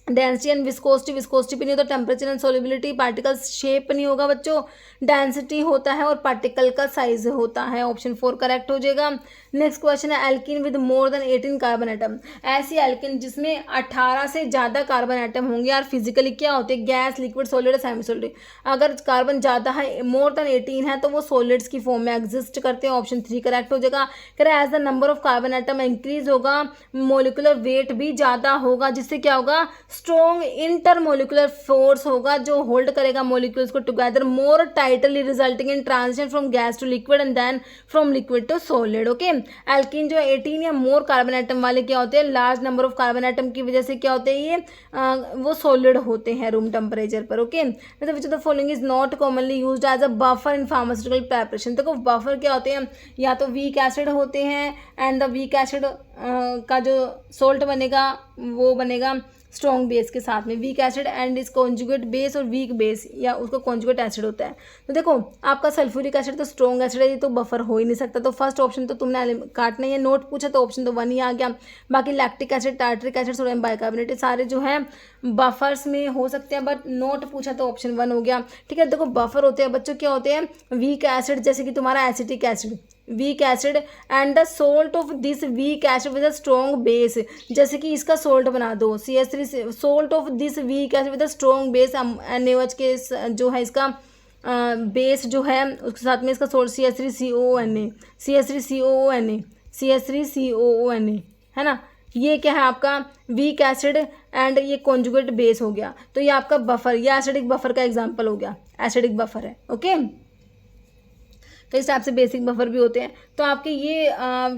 डेंसिटी एंड विस्कोसिटी भी नहीं होता, temperature and solubility, particle shape नहीं होगा बच्चों, डेंसिटी होता है और पार्टिकल का साइज होता है। ऑप्शन 4 करेक्ट हो जाएगा। नेक्स्ट क्वेश्चन है alkene with more than 18 carbon atom. ऐसी एल्किन जिसमें 18 से ज़्यादा कार्बन एटम होंगे यार, फिजिकली क्या होते हैं? Gas, liquid, solid, semi solid. अगर कार्बन ज़्यादा है, मोर देन 18 है, तो वो सॉलिड्स की फॉर्म में एग्जिस्ट करते हैं। ऑप्शन 3 करेक्ट हो जाएगा। कह रहे as the number of carbon atom increase होगा, मोलिकुलर वेट भी ज़्यादा होगा, जिससे क्या होगा? स्ट्रॉन्ग इंटरमोलिकुलर फोर्स होगा जो होल्ड करेगा मॉलिक्यूल्स को together more tightly, resulting in transition from gas to liquid and then from liquid to solid. Okay, alkene जो 18 या मोर कार्बन एटम वाले क्या होते हैं? Large number of carbon atom की वजह से क्या होते हैं? ये वो सॉलिड होते हैं रूम टेम्परेचर पर। ओके, मतलब which of the following is not commonly used as a buffer in pharmaceutical preparation. देखो बफर क्या होते हैं? या तो वीक एसिड होते हैं, एंड द वीक एसिड का जो सोल्ट बनेगा वो बनेगा स्ट्रॉन्ग बेस के साथ में, वीक एसिड एंड इस कॉन्जुगेट बेस, और वीक बेस या उसको कॉन्जुगेट एसिड होता है। तो देखो आपका सल्फ्यूरिक एसिड तो स्ट्रॉन्ग एसिड है, ये तो बफर हो ही नहीं सकता। तो फर्स्ट ऑप्शन तो तुमने काटना ही है, नोट पूछा तो ऑप्शन तो 1 ही आ गया। बाकी lactic acid, tartaric acid, sodium bicarbonate सारे जो हैं बफर्स में हो सकते हैं, बट नोट पूछा तो ऑप्शन 1 हो गया। ठीक है, देखो बफर होते हैं बच्चों क्या होते हैं? वीक एसिड, जैसे कि तुम्हारा acetic acid, weak acid, and the salt of this weak acid with a strong base, जैसे कि इसका सोल्ट बना दो CH3, salt of this weak acid with a strong base, NaOH के जो है इसका बेस जो है उसके साथ में इसका सोल्ट CH3COONA, CH3COONA, CH3COONA, है ना। ये क्या है आपका? वीक एसिड एंड ये कॉन्जुगेट बेस हो गया। तो ये आपका बफर, ये एसिडिक बफर का एग्जाम्पल हो गया, एसिडिक बफर है। ओके, तो इस टाइप से बेसिक बफर भी होते हैं। तो आपके ये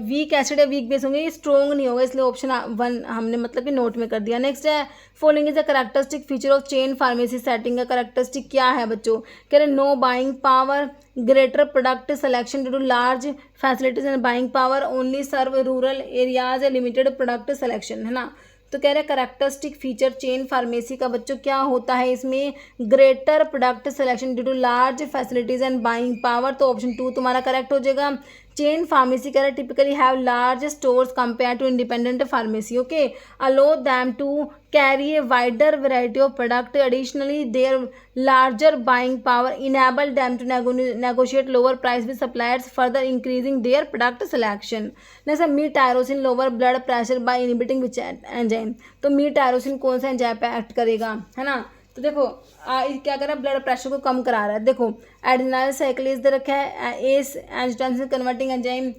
वीक एसिड या वीक बेस होंगे, ये स्ट्रॉन्ग नहीं होगा, इसलिए ऑप्शन 1 हमने मतलब कि नोट में कर दिया। नेक्स्ट है following is a characteristic feature of chain pharmacy setting का करैक्टरिस्टिक क्या है बच्चों? कह रहे no buying power, greater product selection due to large facilities and buying power, only serve rural areas, limited product selection, है ना। तो कह रहे हैं करैक्टरिस्टिक फीचर चेन फार्मेसी का बच्चों क्या होता है इसमें? Greater product selection due to large facilities and buying power, तो ऑप्शन 2 तुम्हारा करेक्ट हो जाएगा। चेन फार्मेसी कह रहे typically have large stores compare to independent pharmacy, okay, allow them to carry a wider variety of product, additionally their larger buying power enable them to negotiate lower price with suppliers, further increasing their product selection. Next है metyrosine lower blood pressure by inhibiting which enzyme, तो meet tyrosine कौन सा enzyme पे act करेगा, है ना। तो देखो क्या कर रहा है, ब्लड प्रेशर को कम करा रहा है। देखो एड्रेनाल साइक्लेज दे रखा है, एस एंजियोटेंसिन कन्वर्टिंग एंजाइम,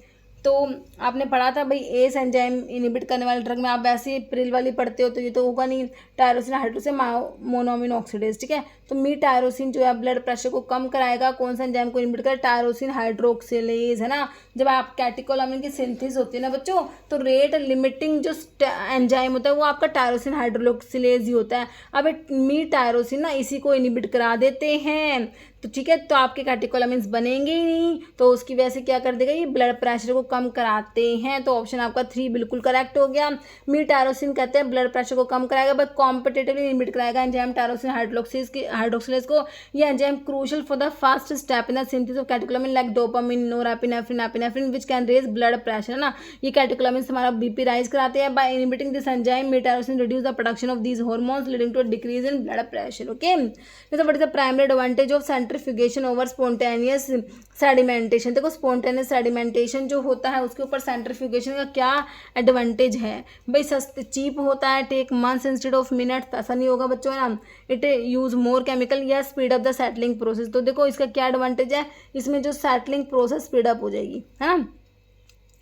तो आपने पढ़ा था भाई एस एंजाइम इनहिबिट करने वाले ड्रग में, आप वैसे ही प्रिल वाली पढ़ते हो तो ये तो होगा नहीं। टायरोसिन हाइड्रोसिन मोनोअमीन ऑक्सीडेज, ठीक है। तो मी टायरोसिन जो है ब्लड प्रेशर को कम कराएगा, कौन सा एंजाइम को इनहिबिट करे? टायरोसिन हाइड्रोक्सिलेज, है ना। जब आप कैटेकोलामिन की सिंथेसिस होती है ना बच्चों, तो रेट लिमिटिंग जो एंजाइम होता है वो आपका टायरोसिन हाइड्रोक्सिलेज ही होता है। अब मी टायरोसिन ना इसी को इनहिबिट करा देते हैं, तो ठीक है, तो आपके कैटेकोलामिन्स बनेंगे ही नहीं, तो उसकी वजह से क्या कर देगा, ये ब्लड प्रेशर को कम कराते हैं। तो ऑप्शन आपका 3 बिल्कुल करेक्ट हो गया। मी टायरोसिन कहते हैं ब्लड प्रेशर को कम कराएगा, बट कॉम्पिटेटिवली इनहिबिट कराएगा एंजाइम टायरोसिन हाइड्रोक्सिलेज को। ये enzyme crucial for the first step in the synthesis of catecholamine like dopamine, norepinephrine, epinephrine which can raise blood pressure, है ना। ये कैटेकोलामिन्स हमारा बीपी राइज कराते हैं। By inhibiting this enzyme metyrosine reduce the production of these hormones leading to a decrease in blood pressure, okay. So what is the primary advantage of centrifugation over spontaneous sedimentation? देखो spontaneous sedimentation जो होता है उसके ऊपर centrifugation का क्या advantage है भाई? सस्ते चीप होता है, take months instead of minutes, ऐसा नहीं होगा बच्चों, है ना। इट यूज मोर केमिकल या speed up the settling process. तो देखो इसका क्या एडवांटेज है, इसमें जो सेटलिंग प्रोसेस स्पीड अप हो जाएगी, है ना।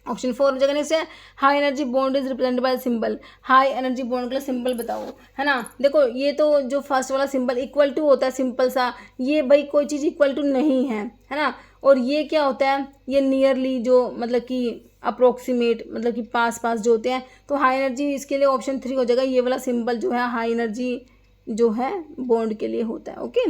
ऑप्शन 4 हो जाएगा। नेक्स्ट है high energy bond is represented by symbol, high energy bond का सिंबल बताओ, है ना। देखो ये तो जो फर्स्ट वाला सिंबल इक्वल टू होता है सिंपल सा, ये भाई कोई चीज़ इक्वल टू नहीं है ना। और ये क्या होता है, ये नियरली जो मतलब कि अप्रोक्सीमेट मतलब कि पास पास जो होते हैं, तो हाई एनर्जी इसके लिए ऑप्शन 3 हो जाएगा। ये वाला सिंबल जो है हाई एनर्जी जो है बॉन्ड के लिए होता है, ओके।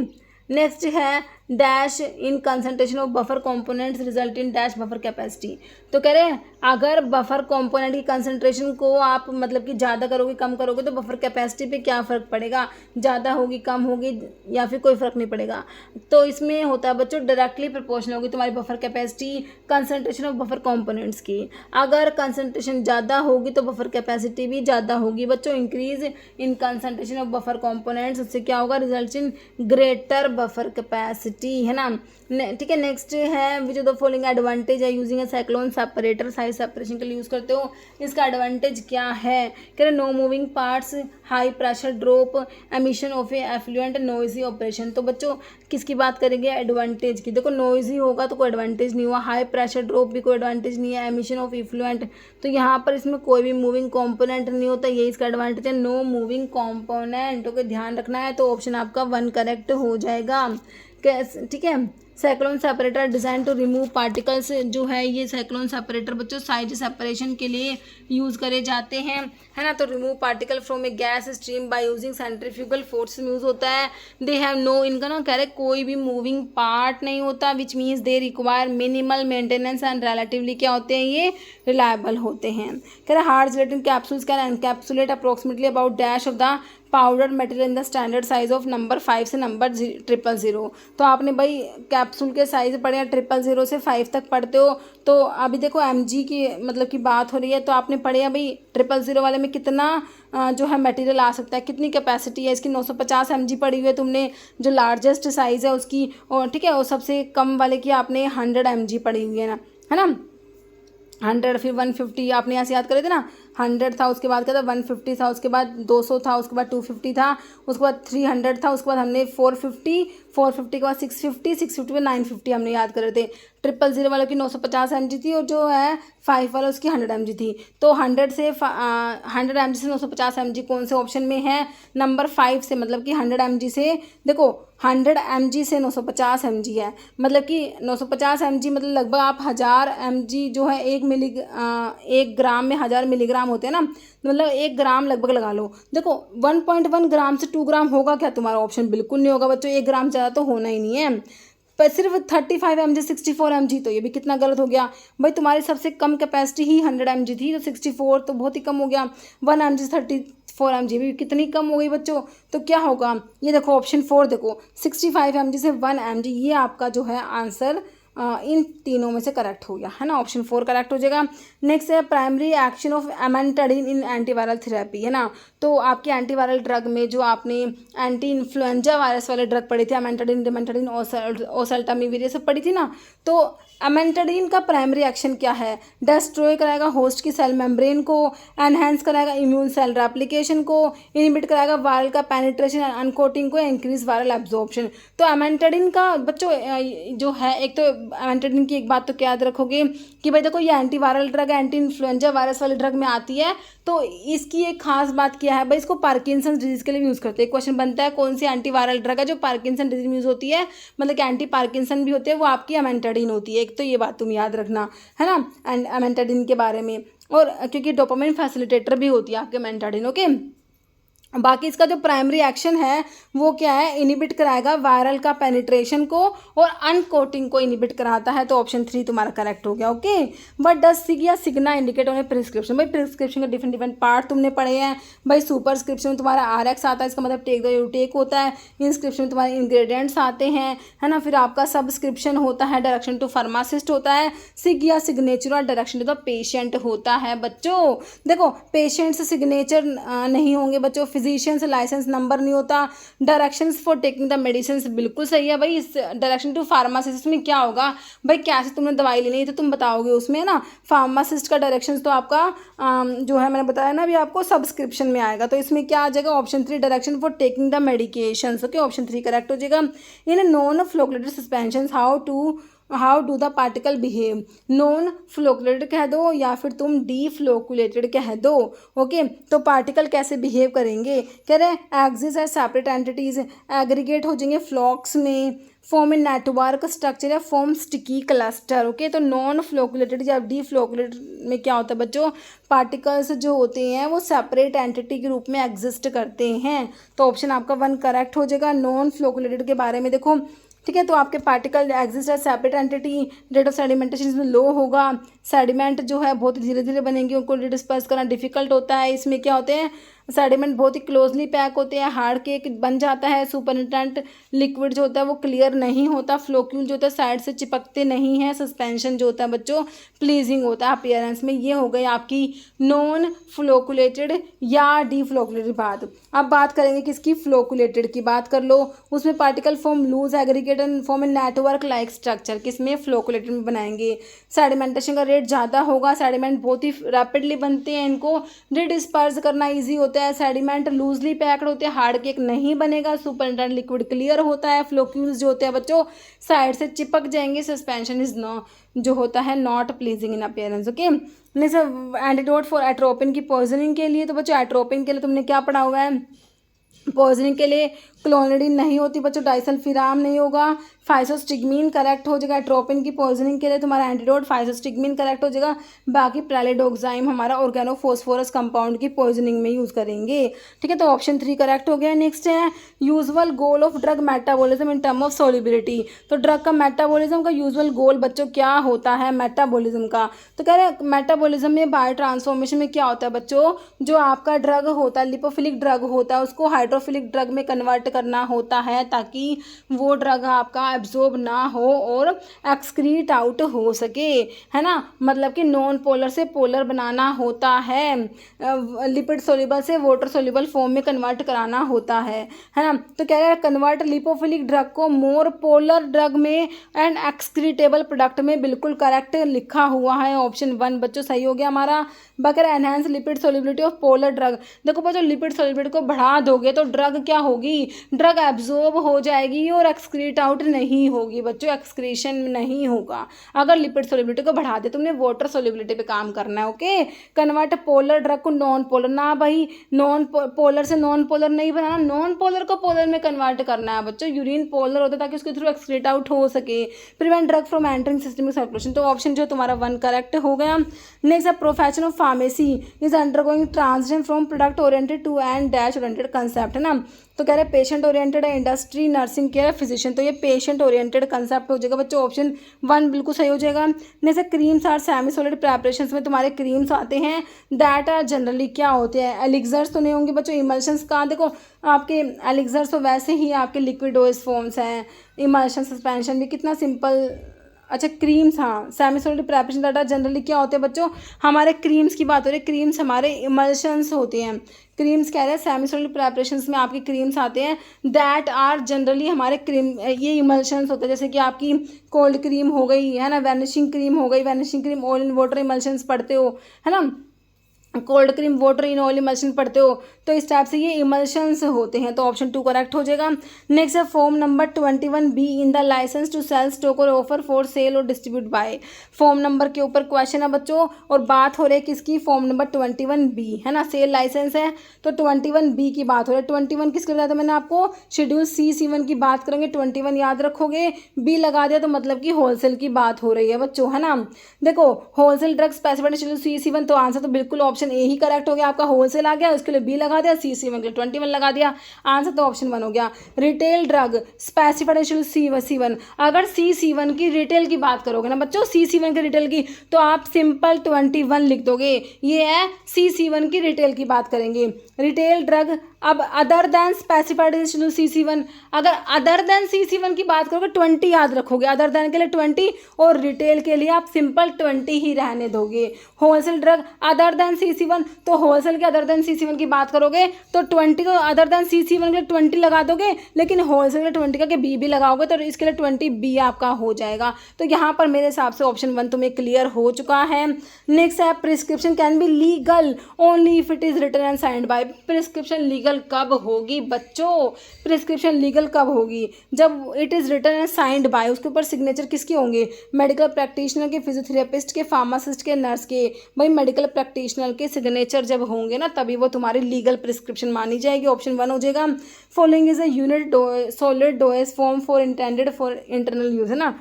नेक्स्ट है dash in concentration of buffer components result in dash buffer capacity. तो कह रहे हैं अगर बफर कंपोनेंट की कंसंट्रेशन को आप मतलब कि ज़्यादा करोगे कम करोगे तो बफर कैपेसिटी पे क्या फ़र्क पड़ेगा, ज़्यादा होगी कम होगी या फिर कोई फ़र्क नहीं पड़ेगा। तो इसमें होता है बच्चों डायरेक्टली प्रोपोर्शनल होगी तुम्हारी buffer capacity concentration of buffer components की। अगर कंसंट्रेशन ज़्यादा होगी तो बफर कैपेसिटी भी ज़्यादा होगी बच्चों। Increase in concentration of buffer components, उससे क्या होगा, result in greater buffer capacity, है ना। ठीक है। नेक्स्ट है which of the following advantage है using a cyclone separator, size separation के लिए यूज़ करते हो, इसका एडवांटेज क्या है? कह रहे no moving parts, high pressure drop, emission of a effluent, noisy operation. तो बच्चों किसकी बात करेंगे, एडवांटेज की। देखो नॉइजी होगा तो कोई एडवांटेज नहीं हुआ, हाई प्रेशर ड्रॉप भी कोई एडवांटेज नहीं है, एमिशन ऑफ इफ्लुएंट, तो यहाँ पर इसमें कोई भी मूविंग कॉम्पोनेंट नहीं होता, यही इसका एडवांटेज है, नो मूविंग कॉम्पोनेंट, ओके, ध्यान रखना है। तो ऑप्शन आपका 1 करेक्ट हो जाएगा, ठीक है। Cyclone separator designed to remove particles, जो है ये साइक्लोन सेपरेटर बच्चों साइज सेपरेशन के लिए यूज़ करे जाते हैं, है ना। तो remove particle from a gas stream by using centrifugal force में यूज़ होता है। दे हैव नो, इनका ना कह रहे कोई भी मूविंग पार्ट नहीं होता, which means they require minimal maintenance and relatively क्या होते हैं, ये रिलायबल होते हैं। कह रहे hard gelatin capsules can encapsulate approximately about dash of the powder material in the standard size of number 5 से नंबर 000। तो आपने भाई कैप्सूल के साइज पढ़े हैं 000 से 5 तक पढ़ते हो, तो अभी देखो mg की मतलब की बात हो रही है, तो आपने पढ़े हैं भाई 000 वाले में कितना जो है मटेरियल आ सकता है, कितनी कैपेसिटी है इसकी, 950 mg पढ़ी हुई है तुमने, जो लार्जेस्ट साइज़ है उसकी, और ठीक है, और सबसे कम वाले की आपने 100 mg पढ़ी हुई है ना। 100 फिर 150 आपने यहाँ से याद करे थे ना, 100 था, उसके बाद क्या था 150 था, उसके बाद 200 था, उसके बाद 250 था, उसके बाद 300 था, उसके बाद हमने 450 के बाद 650 650 पे 950 हमने याद करे थे। 000 वाला की 950 mg थी और जो है 5 वाला उसकी 100 mg थी। तो 100 mg से 950 mg कौन से ऑप्शन में है? नंबर 5 से, मतलब कि 100 mg से, देखो 100 mg से 950 mg है, मतलब कि 950 mg मतलब लगभग आप 1000 mg जो है 1 ग्राम में 1000 मिलीग्राम होते हैं ना, मतलब 1 ग्राम लगभग लगा लो। देखो 1.1 ग्राम से 2 ग्राम होगा क्या तुम्हारा? ऑप्शन बिल्कुल नहीं होगा बच्चों, 1 ग्राम ज़्यादा तो होना ही नहीं है। पर सिर्फ 35 mg 64 mg, तो ये भी कितना गलत हो गया भाई। तुम्हारी सबसे कम कैपेसिटी ही 100 mg थी, तो 64 तो बहुत ही कम हो गया। 1 mg 34 mg भी कितनी कम हो गई बच्चों। तो क्या होगा? ये देखो ऑप्शन 4 देखो, 65 mg से 1 mg, ये आपका जो है आंसर इन तीनों में से करेक्ट हो गया, है ना। ऑप्शन 4 करेक्ट हो जाएगा। नेक्स्ट है primary action of amantadine in antiviral therapy, है ना। तो आपके एंटीवायरल ड्रग में जो आपने एंटी इन्फ्लुएंजा वायरस वाले ड्रग पढ़े थे, एमेंटाडिन, रिमेंटाडिन, ओसेल्टामिविर, ये सब पढ़ी थी ना। तो एमेंटाडिन का प्राइमरी एक्शन क्या है? डिस्ट्रॉय कराएगा होस्ट की सेल मेम्ब्रेन को, एनहेंस कराएगा इम्यून सेल रेप्लिकेशन को, इनिबिट कराएगा वायरल का पेनिट्रेशन एंड अनकोटिंग को, इंक्रीज वायरल एब्जॉर्प्शन। तो एमेंटाडिन का बच्चों जो है, एक तो एमेंटाडिन की एक बात तो क्या याद रखोगे कि भाई देखो ये antiviral drug, anti influenza virus वाले ड्रग में आती है। तो इसकी एक खास बात क्या है भाई, इसको पार्किंसन डिजीज के लिए यूज़ करते हैं। क्वेश्चन बनता है कौन सी एंटीवायरल ड्रग है जो पार्किंसन डिजीज में यूज़ होती है, मतलब कि एंटी पार्किंसन भी होते हैं, वो आपकी एमेंटाडिन होती है। एक तो ये बात तुम याद रखना, है ना, एंड एमेंटाडिन के बारे में। और क्योंकि डोपामिन फैसिलिटेटर भी होती है आपके एमेंटाडिन, ओके। बाकी इसका जो प्राइमरी एक्शन है वो क्या है? इनिबिट कराएगा वायरल का पेनिट्रेशन को और अनकोटिंग को इनिबिट कराता है। तो ऑप्शन 3 तुम्हारा करेक्ट हो गया, ओके। व्हाट डज सिग या सिग्ना इंडिकेट ऑन ए प्रिस्क्रिप्शन? भाई प्रिस्क्रिप्शन के डिफरेंट डिफरेंट पार्ट तुमने पढ़े हैं भाई। सुपरस्क्रिप्शन में तुम्हारा RX आता है, इसका मतलब टेक द यू टेक होता है। इंस्क्रिप्शन में तुम्हारे इंग्रेडिएंट्स आते हैं, है ना। फिर आपका सब्सक्रिप्शन होता है, डायरेक्शन टू फार्मासिस्ट होता है। सिग या सिग्नेचर और डायरेक्शन टू द पेशेंट होता है बच्चों। देखो पेशेंट से सिग्नेचर नहीं होंगे बच्चों, फिजिशियन से लाइसेंस नंबर नहीं होता। Directions for taking the medicine बिल्कुल सही है भाई। इस डायरेक्शन टू फार्मासिस्ट में क्या होगा भाई, कैसे तुमने दवाई लेनी है तो तुम बताओगे उसमें ना। फार्मासिस्ट का डायरेक्शन तो आपका जो है मैंने बताया ना अभी आपको, सब्सक्रिप्शन में आएगा। तो इसमें क्या आ जाएगा? Option 3 direction for taking the medication, okay. Option 3 correct हो जाएगा। In non flocculated suspension how do the particle behave? Non flocculated कह दो या फिर तुम डीफ्लोकुलेटेड कह दो, ओके। तो पार्टिकल कैसे बिहेव करेंगे? कह रहे हैं exist as separate entities, aggregate हो जाएंगे फ्लॉक्स में, फॉर्म इन नेटवर्क स्ट्रक्चर या फॉर्म स्टिकी क्लस्टर, ओके। तो नॉन फ्लोकुलेटेड या डीफ्लोकुलेटेड में क्या होता है बच्चों? पार्टिकल्स जो होते हैं वो सेपरेट एंटिटी के रूप में एग्जिस्ट करते हैं। तो ऑप्शन आपका 1 करेक्ट हो जाएगा। नॉन फ्लोकुलेटेड के बारे में देखो, ठीक है। तो आपके particle exist as separate entity, rate of sedimentation इसमें लो होगा। सेडिमेंट जो है बहुत धीरे धीरे बनेंगे, उनको डिस्पर्स करना डिफिकल्ट होता है। इसमें क्या होते हैं? सेडिमेंट बहुत ही क्लोजली पैक होते हैं, हार्ड केक बन जाता है। सुपरिटेंडेंट लिक्विड जो होता है वो क्लियर नहीं होता। फ्लोक्यूल जो होता है साइड से चिपकते नहीं हैं। सस्पेंशन जो होता है बच्चों प्लीजिंग होता है अपीयरेंस में। ये हो गई आपकी नॉन फ्लोकुलेटेड या डीफ्लोकुलेटेड बात। अब बात करेंगे किसकी? फ्लोकुलेटेड की बात कर लो। उसमें particle form loose aggregate and form in network like structure, किसमें? फ्लोकुलेटेड में बनाएंगे। सेडिमेंटेशन का रेट ज़्यादा होगा, सेडिमेंट बहुत ही रैपिडली बनते हैं, इनको डिस्पर्स करना ईजी होता है। सेडिमेंट लूजली पैक्ड होते हैं, हार्ड केक नहीं बनेगा। सुपरिटेंडेंट लिक्विड क्लियर होता है। फ्लोक्यूल्स जो होते हैं बच्चों साइड से चिपक जाएंगे। सस्पेंशन इज जो होता है not pleasing in appearance, okay. Next antidote for atropine की पॉइजनिंग के लिए, तो बच्चों एट्रोपिन के लिए तुमने क्या पढ़ा हुआ है? पॉइजनिंग के लिए क्लोनिडीन नहीं होती बच्चों, डाइसल्फिराम नहीं होगा। फाइसोस्टिग्मीन करेक्ट हो जाएगा। एट्रोपिन की पॉइजनिंग के लिए तुम्हारा एंटीडोट फाइसोस्टिग्मीन करेक्ट हो जाएगा। बाकी प्रेलिडोक्साइम हमारा ऑर्गेनोफॉस्फोरस कंपाउंड की पॉइजनिंग में यूज़ करेंगे, ठीक है। तो ऑप्शन 3 करेक्ट हो गया। नेक्स्ट है usual goal of drug metabolism in term of solubility. तो ड्रग का मेटाबॉलिज्म का यूजुअल गोल बच्चों क्या होता है मेटाबॉलिज्म का? तो कह रहे हैं मेटाबॉलिज्म में बायो ट्रांसफॉर्मेशन में क्या होता है बच्चों? जो आपका ड्रग होता है लिपोफिलिक ड्रग होता है उसको हाइड्रोफिलिक ड्रग में कन्वर्ट करना होता है ताकि वो ड्रग आपका एब्जॉर्ब ना हो और एक्सक्रीट आउट हो सके, है ना। मतलब कि नॉन पोलर से पोलर बनाना होता है, लिपिड सोल्यूबल से वाटर सोल्यूबल फॉर्म में कन्वर्ट कराना होता है ना। तो कह रहे हैं कन्वर्ट लिपोफिलिक ड्रग को मोर पोलर ड्रग में एंड एक्सक्रीटेबल प्रोडक्ट में। बिल्कुल करेक्ट लिखा हुआ है ऑप्शन 1 बच्चों सही हो गया हमारा। बकर enhance lipid solubility of polar drug, देखो बच्चों लिपिड सोल्यूबिलिटी को बढ़ा दोगे तो ड्रग क्या होगी? ड्रग एब्जॉर्ब हो जाएगी और एक्सक्रीट आउट नहीं नहीं होगी बच्चों, एक्सक्रीशन नहीं होगा अगर लिपिड सोलिबिलिटी को बढ़ा दे। तुमने वाटर सोलिबिलिटी पे काम करना है। ओके, कन्वर्ट पोलर ड्रग को नॉन पोलर, ना भाई नॉन पोलर से नॉन पोलर नहीं बनाना, नॉन पोलर को पोलर में कन्वर्ट करना है बच्चों। यूरिन पोलर होता है ताकि उसके थ्रू एक्सक्रीट आउट हो सके। Prevent drug from entering systemic circulation, तो ऑप्शन जो तुम्हारा 1 करेक्ट हो गया। नेक्स्ट है profession of pharmacy is undergoing transition from product oriented to end dash oriented concept, है ना। तो कह रहे हैं पेशेंट ओरिएंटेड है, इंडस्ट्री, नर्सिंग केयर, फिजिशियन, तो ये पेशेंट ओरिएंटेड कंसेप्ट हो जाएगा बच्चों, ऑप्शन 1 बिल्कुल सही हो जाएगा। जैसे creams are semi solid preparations में तुम्हारे क्रीम्स आते हैं दैट आर जनरली क्या होते हैं, एलिक्सर्स तो नहीं होंगे बच्चों। इमल्शंस कहाँ, देखो आपके एलिक्सर्स तो वैसे ही आपके लिक्विड डोज फॉर्म्स हैं, इमल्शन सस्पेंशन भी कितना सिंपल। अच्छा क्रीम्स, हाँ semi solid preparation that are generally क्या होते हैं बच्चों, हमारे क्रीम्स की बात हो रही है, क्रीम्स हमारे इमल्शंस होते हैं। क्रीम्स कह रहे हैं सेमी सॉलिड प्रेपरेशंस में आपके क्रीम्स आते हैं दैट आर जनरली हमारे क्रीम, ये इमल्शंस होते हैं। जैसे कि आपकी कोल्ड क्रीम हो गई, है ना, वैनिशिंग क्रीम हो गई, vanishing cream oil in water emulsions पढ़ते हो, है ना, cold cream water in oil emulsion पढ़ते हो, तो इस टाइप से ये इमल्शंस होते हैं, तो ऑप्शन 2 करेक्ट हो जाएगा। नेक्स्ट है form number 21B in the license to sell stock और ऑफर फॉर सेल और डिस्ट्रीब्यूट बाय, फॉर्म नंबर के ऊपर क्वेश्चन है बच्चों, और बात हो रही है किसकी, फॉर्म नंबर 21B, है ना, सेल लाइसेंस है, तो 21B की बात हो रही है। 21 किसके बताया था मैंने आपको, शेड्यूल C-C1 की बात करेंगे, 21 याद रखोगे, B लगा दिया तो मतलब कि होलसेल की बात हो रही है बच्चों, है ना। देखो wholesale drug specified schedule C-C1, तो आंसर तो बिल्कुल ऑप्शन ए ही करेक्ट हो गया आपका, होलसेल आ गया, उसके लिए बी लगा दिया, C-C1 के लिए 21 लगा दिया, आंसर तो ऑप्शन 1 हो गया। Retail drug specified schedule C-C1, अगर C-C1 की रिटेल की बात करोगे ना बच्चों, C-C1 की रिटेल की, तो आप सिंपल 21 लिख दोगे, ये है C-C1 की रिटेल की बात करेंगे। रिटेल ड्रग, अब other than specified schedule C-C1, अगर अदर देन C-C1 की बात करोगे 20 याद रखोगे, अदर देन के लिए 20 और रिटेल के लिए आप सिंपल 20 ही रहने दोगे। Wholesale drug other than C-C1, तो होलसेल के अदर देन C-C1 की बात करोगे तो 20, तो अदर देन C-C1 के लिए 20 लगा दोगे, लेकिन होलसेल के 20 का के बी भी लगाओगे तो इसके लिए 20B आपका हो जाएगा। तो यहाँ पर मेरे हिसाब से ऑप्शन 1 तुम्हें क्लियर हो चुका है। नेक्स्ट है prescription can be legal only if it is written and signed by, prescription legal कब होगी बच्चों, प्रिस्क्रिप्शन लीगल कब होगी, जब it is written and signed by, उसके ऊपर सिग्नेचर किसके होंगे, मेडिकल प्रैक्टिशनर के, फिजियोथेरेपिस्ट के, फार्मासिस्ट के, नर्स के। भाई मेडिकल प्रैक्टिशनर के सिग्नेचर जब होंगे ना तभी वो तुम्हारी लीगल प्रिस्क्रिप्शन मानी जाएगी, ऑप्शन 1 हो जाएगा। Following is a unit solid dose form for intended for internal use, है ना।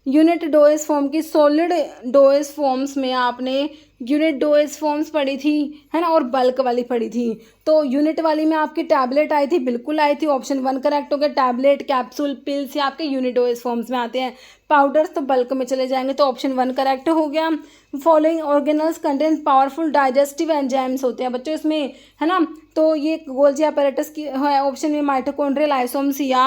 यूनिट डोज फॉर्म की सॉलिड डोज फॉर्म्स में आपने यूनिट डोज फॉर्म्स पढ़ी थी, है ना, और बल्क वाली पढ़ी थी। तो यूनिट वाली में आपकी टैबलेट आई थी, बिल्कुल आई थी, ऑप्शन 1 करेक्ट हो गया। टैबलेट, कैप्सूल, पिल्स ये आपके यूनिट डोज फॉर्म्स में आते हैं। पाउडर्स तो बल्क में चले जाएंगे, तो ऑप्शन 1 करेक्ट हो गया। Following organelles contain powerful digestive enzymes होते हैं बच्चों इसमें, है ना। तो ये गोल्जी अपैरेटस की है ऑप्शन में, माइटोकॉन्ड्रियल लाइसोम्स या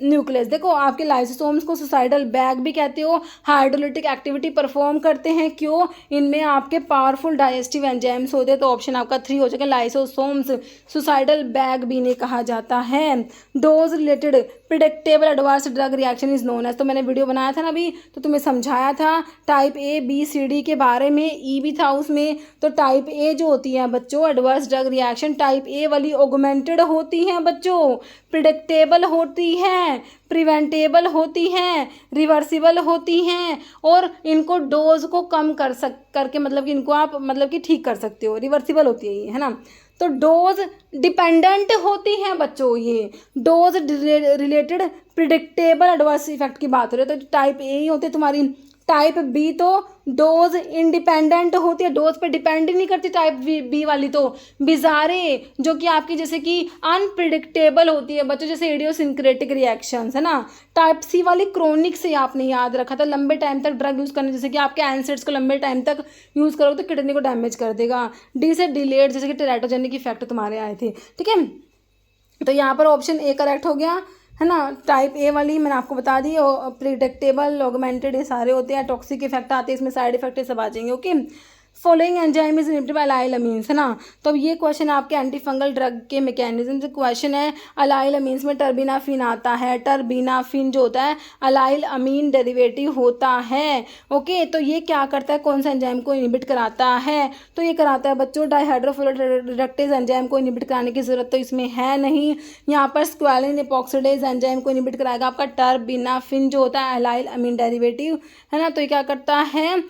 न्यूक्लियस। देखो आपके लाइसोसोम्स को सुसाइडल बैग भी कहते हो, हाइड्रोलिटिक एक्टिविटी परफॉर्म करते हैं, क्यों, इनमें आपके पावरफुल डाइजेस्टिव एंजाइम्स होते हैं, तो ऑप्शन आपका 3 हो जाएगा। लाइसोसोम्स सुसाइडल बैग भी इन्हें कहा जाता है। Dose related predictable adverse drug reaction is known as, तो मैंने वीडियो बनाया था ना अभी, तो तुम्हें समझाया था type A B C D के बारे में, E भी था उसमें। तो टाइप A जो होती है बच्चों adverse drug reaction, type A वाली ऑगमेंटेड होती हैं बच्चों, प्रिडिक्टेबल होती हैं, प्रिवेंटेबल होती हैं, रिवर्सिबल होती हैं, और इनको डोज को कम करके मतलब कि इनको आप मतलब कि ठीक कर सकते हो, रिवर्सिबल होती है ये, है ना। तो डोज डिपेंडेंट होती हैं बच्चों, ये dose related predictable adverse effect की बात हो रही है, तो टाइप A ही होती है तुम्हारी। टाइप B तो डोज इंडिपेंडेंट होती है, डोज पे डिपेंड ही नहीं करती टाइप B वाली, तो बिजारे जो कि आपकी जैसे कि अनप्रिडिक्टेबल होती है बच्चों, जैसे इडियोसिंक्रेटिक रिएक्शंस, है ना। टाइप C वाली क्रोनिक से आपने याद रखा था, लंबे टाइम तक ड्रग यूज़ करने, जैसे कि आपके एनसेड्स को लंबे टाइम तक यूज़ करोगे तो किडनी को डैमेज कर देगा। D से डिलेड, जैसे कि टेराटोजेनिक इफेक्ट तुम्हारे आए थे, ठीक है। तो यहाँ पर ऑप्शन A करेक्ट हो गया, है ना। टाइप A वाली मैंने आपको बता दी, प्रिडिक्टेबल ऑगमेंटेड ये सारे होते हैं, टॉक्सिक इफेक्ट आते हैं इसमें, साइड इफेक्ट सब आ जाएंगे, okay. Following enzyme is inhibited by allyl amines, है ना। तो अब ये क्वेश्चन आपके एंटी फंगल ड्रग के मैकेनिज्म से क्वेश्चन है। अलाइल अमीन्स में टर्बिनाफिन आता है। टर्बिनाफिन जो होता है अलाइल अमीन डेरिवेटिव होता है। ओके, तो ये क्या करता है, कौन सा एंजाइम को इनिबिट कराता है, तो ये कराता है बच्चों डाइहाइड्रोफोलेट रिडक्टेज एंजाइम को इनिबिट कराने की जरूरत तो इसमें है नहीं। यहाँ पर स्क्वालिन एपॉक्सिडेज एंजाइम को इनिबिट कराएगा आपका टर्बिनाफिन जो होता है अलाइल अमीन डेरिवेटिव, है ना। तो ये क्या करता है,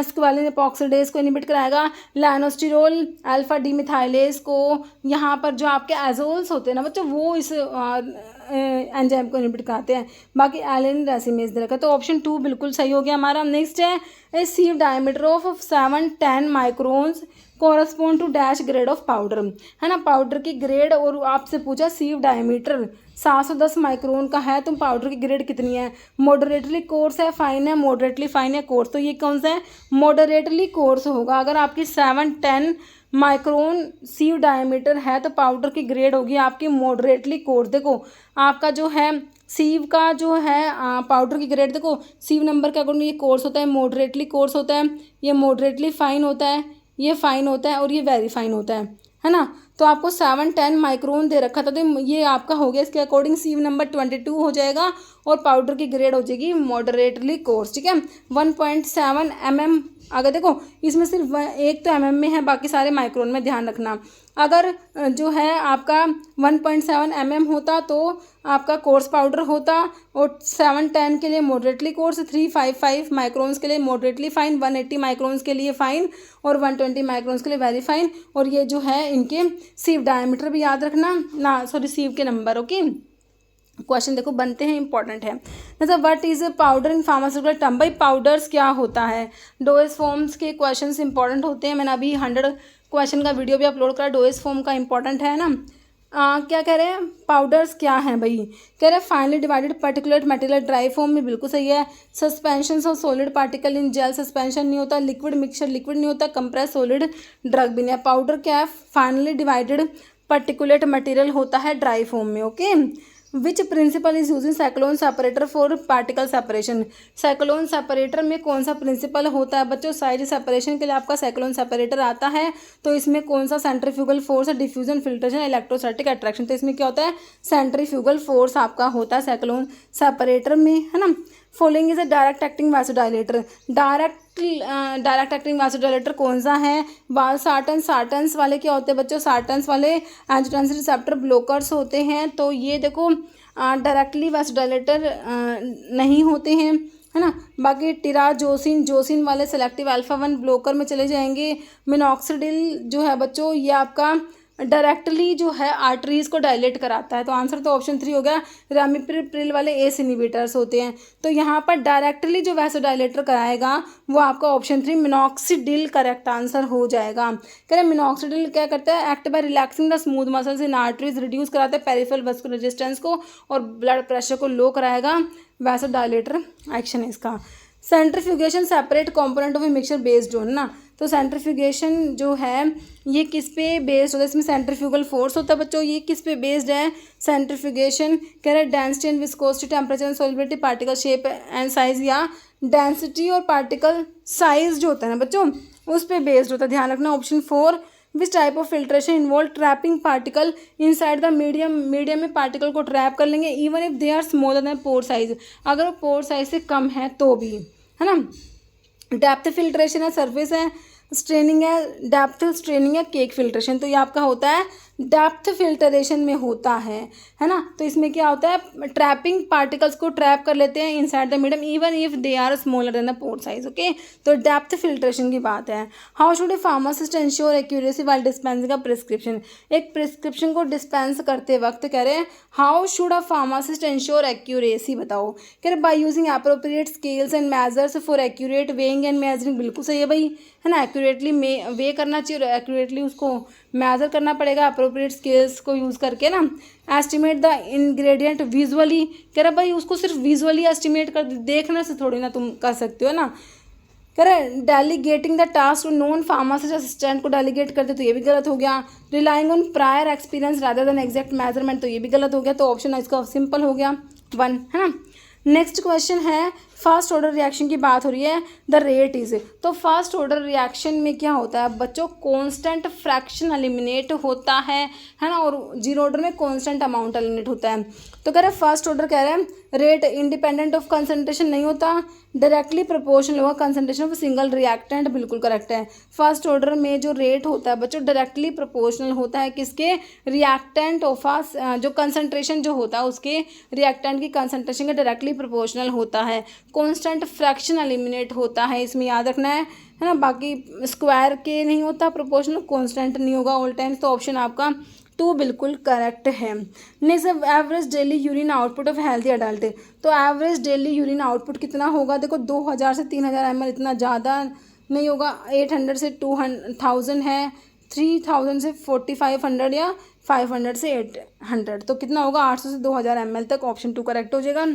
स्क्वालिन एपॉक्सिडेज को इनिबिट कराएगा। लैनोस्टिरोल अल्फा डीमिथाइलेज को, यहाँ पर जो आपके एजोल्स होते हैं ना बच्चों, वो इस एंजाइम को इनिबिट कराते हैं। बाकी एलिन रेसिमेज दे रखा है, तो ऑप्शन 2 बिल्कुल सही हो गया हमारा। नेक्स्ट है a sieve diameter of 7-10 microns correspond to dash grade of powder, है ना। पाउडर की ग्रेड, और आपसे पूछा सीव डायमीटर 710 माइक्रोन का है, तो पाउडर की ग्रेड कितनी है, मॉडरेटली कोर्स है, फाइन है, मॉडरेटली फाइन है, कोर्स, तो ये कौन सा है, मॉडरेटली कोर्स होगा। अगर आपकी 7-10 माइक्रोन सीव डायमीटर है तो पाउडर की ग्रेड होगी आपकी मॉडरेटली कोर्स। देखो आपका जो है सीव का जो है पाउडर की ग्रेड, देखो सीव नंबर के अकॉर्डिंग ये कोर्स होता है, मॉडरेटली कोर्स होता है, ये मॉडरेटली फाइन होता है, ये फाइन होता है, और ये वेरी फाइन होता है ना। तो आपको 7-10 माइक्रोन दे रखा था, तो ये आपका हो गया इसके अकॉर्डिंग सीव नंबर 22 हो जाएगा, और पाउडर की ग्रेड हो जाएगी मॉडरेटली कोर्स, ठीक है। 1.7 mm, अगर देखो इसमें सिर्फ एक तो mm में है, बाकी सारे माइक्रोन में, ध्यान रखना। अगर जो है आपका 1.7 mm होता तो आपका कोर्स पाउडर होता, और 7-10 के लिए मॉडरेटली कोर्स, 355 माइक्रोन्स के लिए मॉडरेटली फाइन, 180 माइक्रोन्स के लिए फाइन, और 120 माइक्रोन्स के लिए वेरी फाइन। और ये जो है इनके सीव डायमीटर भी याद रखना ना, सॉरी सीव के नंबर। ओके, क्वेश्चन देखो बनते हैं, इंपॉर्टेंट है। जैसा what is powder in pharmaceutical term, भाई पाउडर्स क्या होता है। डोएज फॉर्म्स के क्वेश्चंस इंपॉर्टेंट होते हैं, मैंने अभी 100 क्वेश्चन का वीडियो भी अपलोड करा, डोएज फॉर्म का इंपॉर्टेंट है ना। क्या कह रहे हैं, पाउडर्स क्या हैं भाई, कह रहे हैं finely divided particular material, dry form में बिल्कुल सही है। Suspension of solid particle in gel, suspension नहीं होता। लिक्विड मिक्सचर, लिक्विड नहीं होता। कंप्रेस सॉलिड, ड्रग भी नहीं है। पाउडर क्या है, फाइनली डिवाइडेड पर्टिकुलेट मटेरियल होता है ड्राई फॉर्म में। Okay, which principle is using cyclone separator for particle separation, cyclone separator में कौन सा प्रिंसिपल होता है बच्चों, साइज सेपरेशन के लिए आपका साइक्लोन सेपरेटर आता है। तो इसमें कौन सा, centrifugal force, diffusion, filtration, electrostatic attraction, तो इसमें क्या होता है, सेंट्रीफ्यूगल फोर्स आपका होता है साइक्लोन सेपरेटर में, है ना। Following is a direct acting vasodilator, direct acting vasodilator कौन सा है, सार्टन्स वाले क्या होते हैं बच्चों, सार्टन्स वाले एंजियोटेंसिन रिसेप्टर ब्लॉकर्स होते हैं। तो ये देखो डायरेक्टली वासोडाइलेटर नहीं होते हैं, है ना। बाकी जोसिन वाले सेलेक्टिव अल्फा 1 ब्लॉकर में चले जाएंगे। मिनॉक्सिडिल जो है बच्चों, ये आपका डायरेक्टली जो है आर्टरीज को डायलेट कराता है, तो आंसर तो ऑप्शन 3 हो गया। रामिप्रिल वाले एस इनिबिटर्स होते हैं, तो यहाँ पर डायरेक्टली जो वैसोडाइलेटर कराएगा वो आपका ऑप्शन 3 मिनॉक्सिडिल करेक्ट आंसर हो जाएगा। कह रहे मिनॉक्सिडिल क्या करता है, act by relaxing the smooth muscles in arteries, reduce कराता है पेरिफेरल वास्कुलर रेजिस्टेंस को, और ब्लड प्रेशर को लो कराएगा। वैसोडाइलेटर एक्शन है इसका। Centrifugation separate component of a mixture based on ना, तो सेंट्रीफ्यूगेशन जो है ये किस पे बेस्ड होता है, इसमें सेंट्रीफ्यूगल फोर्स होता है बच्चों। ये किस पे बेस्ड है, सेंट्रीफ्यूगेशन कह रहे हैं density and viscosity, temperature and solubility, particle shape and size, या डेंसिटी और पार्टिकल साइज जो होता है ना बच्चों उस पे बेस्ड होता है। ध्यान रखना option 4। Which type of filtration involve trapping particle inside the medium में पार्टिकल को ट्रैप कर लेंगे even if they are smaller than pore size, अगर वो पोर साइज से कम है तो भी, है ना। डेप्थ फिल्ट्रेशन है, सरफेस है, स्ट्रेनिंग है, डेप्थ स्ट्रेनिंग है, केक फिल्ट्रेशन, तो ये आपका होता है डेप्थ फिल्टरेशन में होता है ना। तो इसमें क्या होता है, ट्रैपिंग पार्टिकल्स को ट्रैप कर लेते हैं inside the medium even if they are smaller than the pore size. Okay, तो डेप्थ फिल्ट्रेशन की बात है। How should a pharmacist ensure accuracy while dispensing a prescription, एक प्रिस्क्रिप्शन को डिस्पेंस करते वक्त कह रहे हैं how should a pharmacist ensure accuracy, बताओ। कह रहे by using appropriate scales and measures for accurate weighing and measuring, बिल्कुल सही है भाई, है ना। एक्यूरेटली वे करना चाहिए और एक्यूरेटली उसको मेजर करना पड़ेगा अप्रोप्रिएट स्केल्स को यूज़ करके ना। एस्टिमेट द इंग्रेडिएंट विजुअली, कह रहा भाई उसको सिर्फ विजुअली एस्टिमेट कर, देखने से थोड़ी ना तुम कर सकते हो ना। कह रहे delegating the task to non pharmacist assistant को डेलीगेट करते, तो ये भी गलत हो गया। Relying on prior experience rather than exact measurement, तो ये भी गलत हो गया। तो ऑप्शन इसका सिंपल हो गया 1, है ना। नेक्स्ट क्वेश्चन है फर्स्ट ऑर्डर रिएक्शन की बात हो रही है, द रेट इज, तो फर्स्ट ऑर्डर रिएक्शन में क्या होता है बच्चों, कांस्टेंट फ्रैक्शन एलिमिनेट होता है ना, और जीरो ऑर्डर में कांस्टेंट अमाउंट एलिमिनेट होता है। तो कह रहे हैं फर्स्ट ऑर्डर कह रहे हैं रेट इंडिपेंडेंट ऑफ कंसंट्रेशन नहीं होता, डायरेक्टली प्रोपोर्शनल होगा कंसंट्रेशन ऑफ सिंगल रिएक्टेंट, बिल्कुल करेक्ट है। फर्स्ट ऑर्डर में जो रेट होता है बच्चों डायरेक्टली प्रोपोर्शनल होता है किसके, रिएक्टेंट ऑफ जो कंसंट्रेशन जो होता है उसके रिएक्टेंट की कंसंट्रेशन के डायरेक्टली प्रोपोर्शनल होता है। कांस्टेंट फ्रैक्शन एलिमिनेट होता है, इसमें याद रखना है ना। बाकी स्क्वायर के नहीं होता प्रोपोर्शनल, कांस्टेंट नहीं होगा ऑल टाइम, तो ऑप्शन आपका 2 बिल्कुल करेक्ट है। Next, average daily urine output of healthy adult, तो एवरेज डेली यूरिन आउटपुट कितना होगा, देखो 2000 से 3000 ml, इतना ज़्यादा नहीं होगा, 800 से 2000 है, 3000 से 4500 या 500 से 800, तो कितना होगा 800 से 2000 ml तक, ऑप्शन 2 करेक्ट हो जाएगा।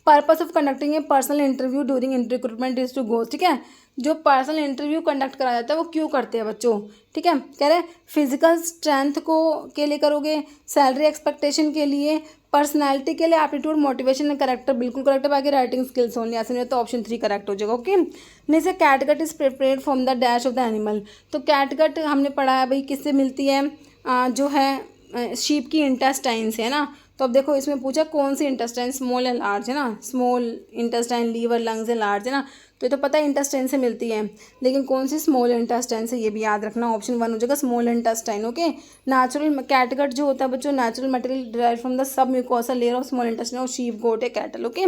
Purpose of conducting a personal interview during recruitment is to go, ठीक है, जो पर्सनल इंटरव्यू कंडक्ट कराया जाता है वो क्यों करते हैं बच्चों, ठीक है, कह रहे हैं फिजिकल स्ट्रेंथ को के लिए करोगे, सैलरी एक्सपेक्टेशन के लिए, पर्सनैलिटी के लिए, एप्टीट्यूड, मोटिवेशन एंड करेक्टर, बिल्कुल करेक्ट है। बाकी राइटिंग स्किल्स ओनली, ऐसे नहीं तो ऑप्शन 3 करेक्ट हो जाएगा। ओके, नेक्स्ट है catgut is prepared from the dash of the animal, तो कैटगट हमने पढ़ा है भाई किससे मिलती है, जो है शीप की इंटेस्टाइन से, है ना। तो अब देखो इसमें पूछा कौन सी इंटेस्टाइन, स्मॉल या लार्ज, है ना, स्मॉल इंटेस्टाइन, लीवर, लंग्स या लार्ज, है ना, तो ये तो पता है इंटेस्टाइन से मिलती है, लेकिन कौन सी, स्मॉल इंटेस्टाइन से, ये भी याद रखना, ऑप्शन 1 हो जाएगा small intestine. Okay, natural catgut जो होता है बच्चों, natural material derived from the submucosa layer of small intestine of sheep, goat या cattle. Okay,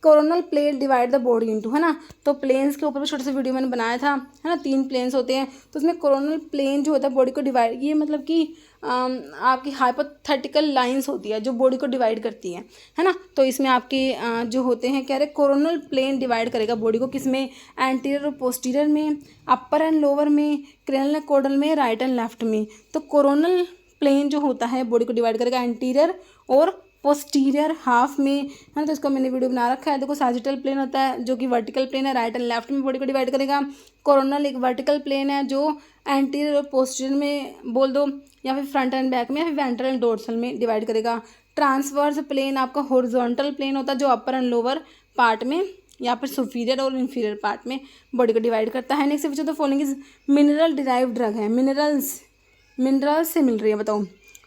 coronal plane divide the body into, है ना, तो प्लेन्स के ऊपर भी छोटे से वीडियो मैंने बनाया था, है ना, 3 प्लेन्स होते हैं, तो उसमें कोरोनल प्लेन जो होता है बॉडी को डिवाइड, ये मतलब कि आपकी हाइपोथेटिकल लाइंस होती है जो बॉडी को डिवाइड करती है ना, तो इसमें आपके जो होते हैं कह रहे कोरोनल प्लेन डिवाइड करेगा बॉडी को, किस में, एंटीरियर और पोस्टीरियर में, अपर एंड लोअर में, क्रेनल कोडल में, राइट एंड लेफ्ट में। तो कोरोनल प्लेन जो होता है बॉडी को डिवाइड करेगा एंटीरियर और पोस्टीरियर हाफ में, है ना, तो इसका मैंने वीडियो बना रखा है। देखो सैजिटल प्लेन होता है जो कि वर्टिकल प्लेन है, राइट एंड लेफ्ट में बॉडी को डिवाइड करेगा। कोरोनल एक वर्टिकल प्लेन है जो एंटीरियर और पोस्टीरियर में बोल दो, या फिर फ्रंट एंड बैक में, या फिर वेंट्रल एंड डोर्सल में डिवाइड करेगा। ट्रांसवर्स प्लेन आपका हॉरिजॉन्टल प्लेन होता है जो अपर एंड लोअर पार्ट में या फिर सुपीरियर और इन्फीरियर पार्ट में बॉडी को डिवाइड करता है। Next which of the following is mineral derive drug है, मिनरल्स से मिल रही है, बताओ।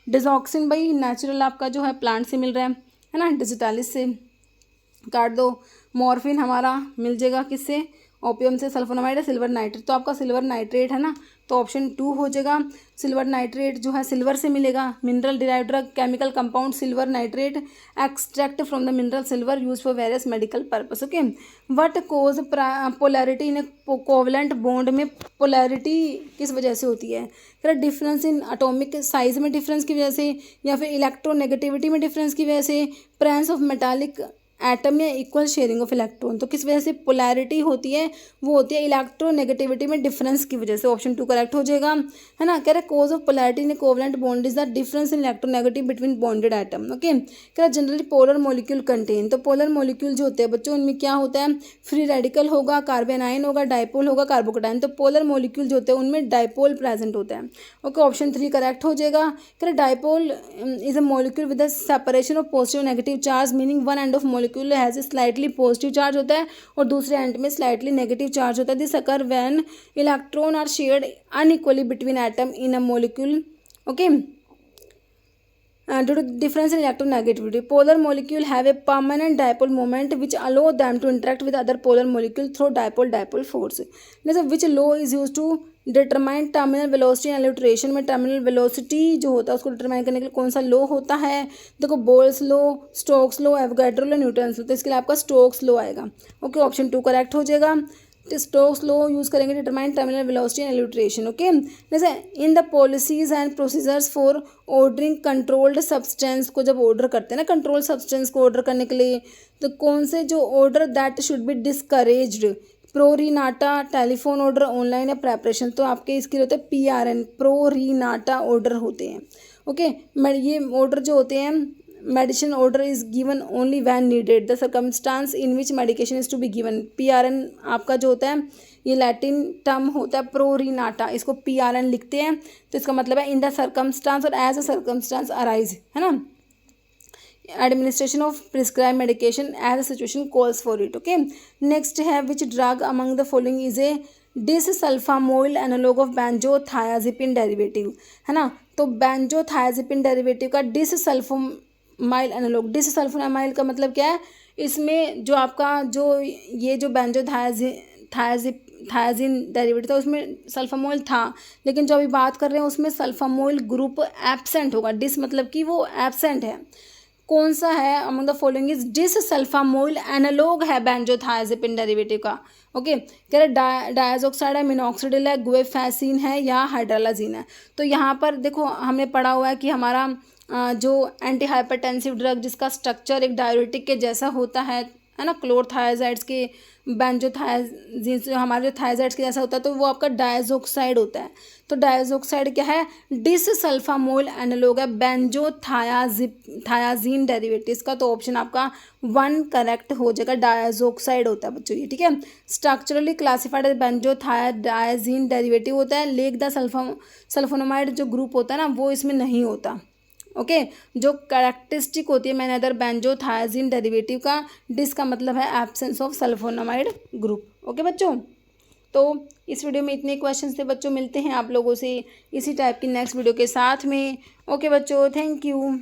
डिजॉक्सिन भाई नेचुरल आपका जो है प्लांट से मिल रहा है ना, डिजिटालिस से, काट दो। मॉर्फिन हमारा मिल जाएगा किससे, ओपियम से। सल्फोनामाइड है सिल्वर नाइट्रेट, तो आपका सिल्वर नाइट्रेट है ना, तो ऑप्शन 2 हो जाएगा। सिल्वर नाइट्रेट जो है सिल्वर से मिलेगा। Mineral derive drug, chemical compound silver nitrate, extract from the mineral silver, use for various medical purpose. Okay, what cause polarity in covalent bond में, पोलैरिटी किस वजह से होती है, फिर डिफरेंस इन एटॉमिक साइज में डिफरेंस की वजह से, या फिर इलेक्ट्रोनेगेटिविटी में डिफरेंस की वजह से, प्रेजेंस ऑफ मेटालिक एटम या इक्वल शेयरिंग ऑफ इलेक्ट्रॉन। तो किस वजह से पोलैरिटी होती है, वो होती है इलेक्ट्रोनेगेटिविटी में डिफरेंस की वजह से, ऑप्शन 2 करेक्ट हो जाएगा, है ना। कह रहे cause of polarity in covalent bond is the difference in electronegative between bonded atom. Okay, कह रहे जनरली पोलर मॉलिक्यूल कंटेन, तो पोलर मॉलिक्यूल जो होते हैं बच्चों उनमें क्या होता है, फ्री रेडिकल होगा, कार्बन आयन होगा, डाइपोल होगा, कार्बोकेटाइन। तो पोलर मॉलिक्यूल जो होते हैं उनमें डाइपोल प्रेजेंट होता है। ओके, ऑप्शन 3 करेक्ट हो जाएगा। कह रहे dipole is a molecule with the separation of positive negative charge, meaning one end of molecule has a slightly positive charge होता है और दूसरे एंड में स्लाइटली नेगेटिव चार्ज होता है। This occur when electron are shared unequally between atom in a molecule. Okay, due to difference in electronegativity, polar molecule have a permanent dipole moment which allow them to interact with other polar molecule through dipole force. जैसे which law is used to determine terminal velocity and alliteration में terminal velocity जो होता है उसको determine करने के लिए कौन सा लॉ होता है, देखो Boyle's law, Stokes law, Avogadro law, Newton's law. तो इसके लिए आपका स्टोक्स लॉ आएगा। ओके, ऑप्शन 2 करेक्ट हो जाएगा। स्टोक्स लॉ यूज करेंगे determine terminal velocity and elutriation. Okay, जैसे in the policies and procedures for ordering controlled substance को जब ऑर्डर करते हैं ना, कंट्रोल सब्सटेंस को ऑर्डर करने के लिए, तो कौन से जो order that should be discouraged, pro re nata, telephone order, online या प्रेपरेशन। तो आपके इसके होते हैं PRN, प्रोरीनाटा ऑर्डर होते हैं। ओके, ये ऑर्डर जो होते हैं, medicine order is given only when needed, the circumstance in which medication is to be given. PRN आपका जो होता है ये लैटिन टर्म होता है प्रोरीनाटा, इसको PRN लिखते हैं, तो इसका मतलब है इन द सर्कमस्टांस और एज अ सर्कमस्टांस अराइज, है ना। Administration of prescribe medication as a situation calls for it. Okay, next है which drug among the following is a disulfamoyl analog of benzothiazepine derivative, है ना। तो बेंजोथायाजिपिन derivative का डिससल्फामाइल analogue, डिससल्फामाइल का मतलब क्या है, इसमें जो आपका जो ये जो थायाजिन डेरिवेटिव था उसमें सल्फामोइल था, लेकिन जो अभी बात कर रहे हैं उसमें सल्फामोइल ग्रुप एब्सेंट होगा। डिस मतलब कि वो एब्सेंट है। कौन सा है among the following is dis sulfamoyl analog है बेंजोथायाजिपिन डेरिवेटिव का। ओके, कह रहे डायजोक्साइड है, मिनॉक्सिडिल है, गुएफेसिन है या हाइड्रालाजीन है। तो यहाँ पर देखो हमने पढ़ा हुआ है कि हमारा जो एंटी हाइपरटेंसिव ड्रग जिसका स्ट्रक्चर एक डाययूरेटिक के जैसा होता है ना, क्लोरथायाजाइड्स के बेंजोथायाजिन हमारे जो थायाजाइड्स के जैसा होता है, तो वो आपका डायजोक्साइड होता है। तो डायजोक्साइड क्या है, डिससल्फामोल एनालॉग है बेंजोथायाजीन डेरिवेटिव्स का। तो ऑप्शन आपका 1 करेक्ट हो जाएगा, डायजोक्साइड होता है बच्चों ये, ठीक है। स्ट्रक्चरली क्लासिफाइड एज बेंजोथायाजीन डेरिवेटिव होता है, लेक द सल्फोनामाइड जो ग्रुप होता है ना वो इसमें नहीं होता। ओके, जो कैरेक्टरिस्टिक होती है मैंने अदर बेंजोथायाजीन डेरिवेटिव का, डिस का मतलब है absence of sulphonamide group. Okay बच्चों, तो इस वीडियो में इतने क्वेश्चंस थे बच्चों, मिलते हैं आप लोगों से इसी टाइप की नेक्स्ट वीडियो के साथ में। ओके बच्चों, थैंक यू।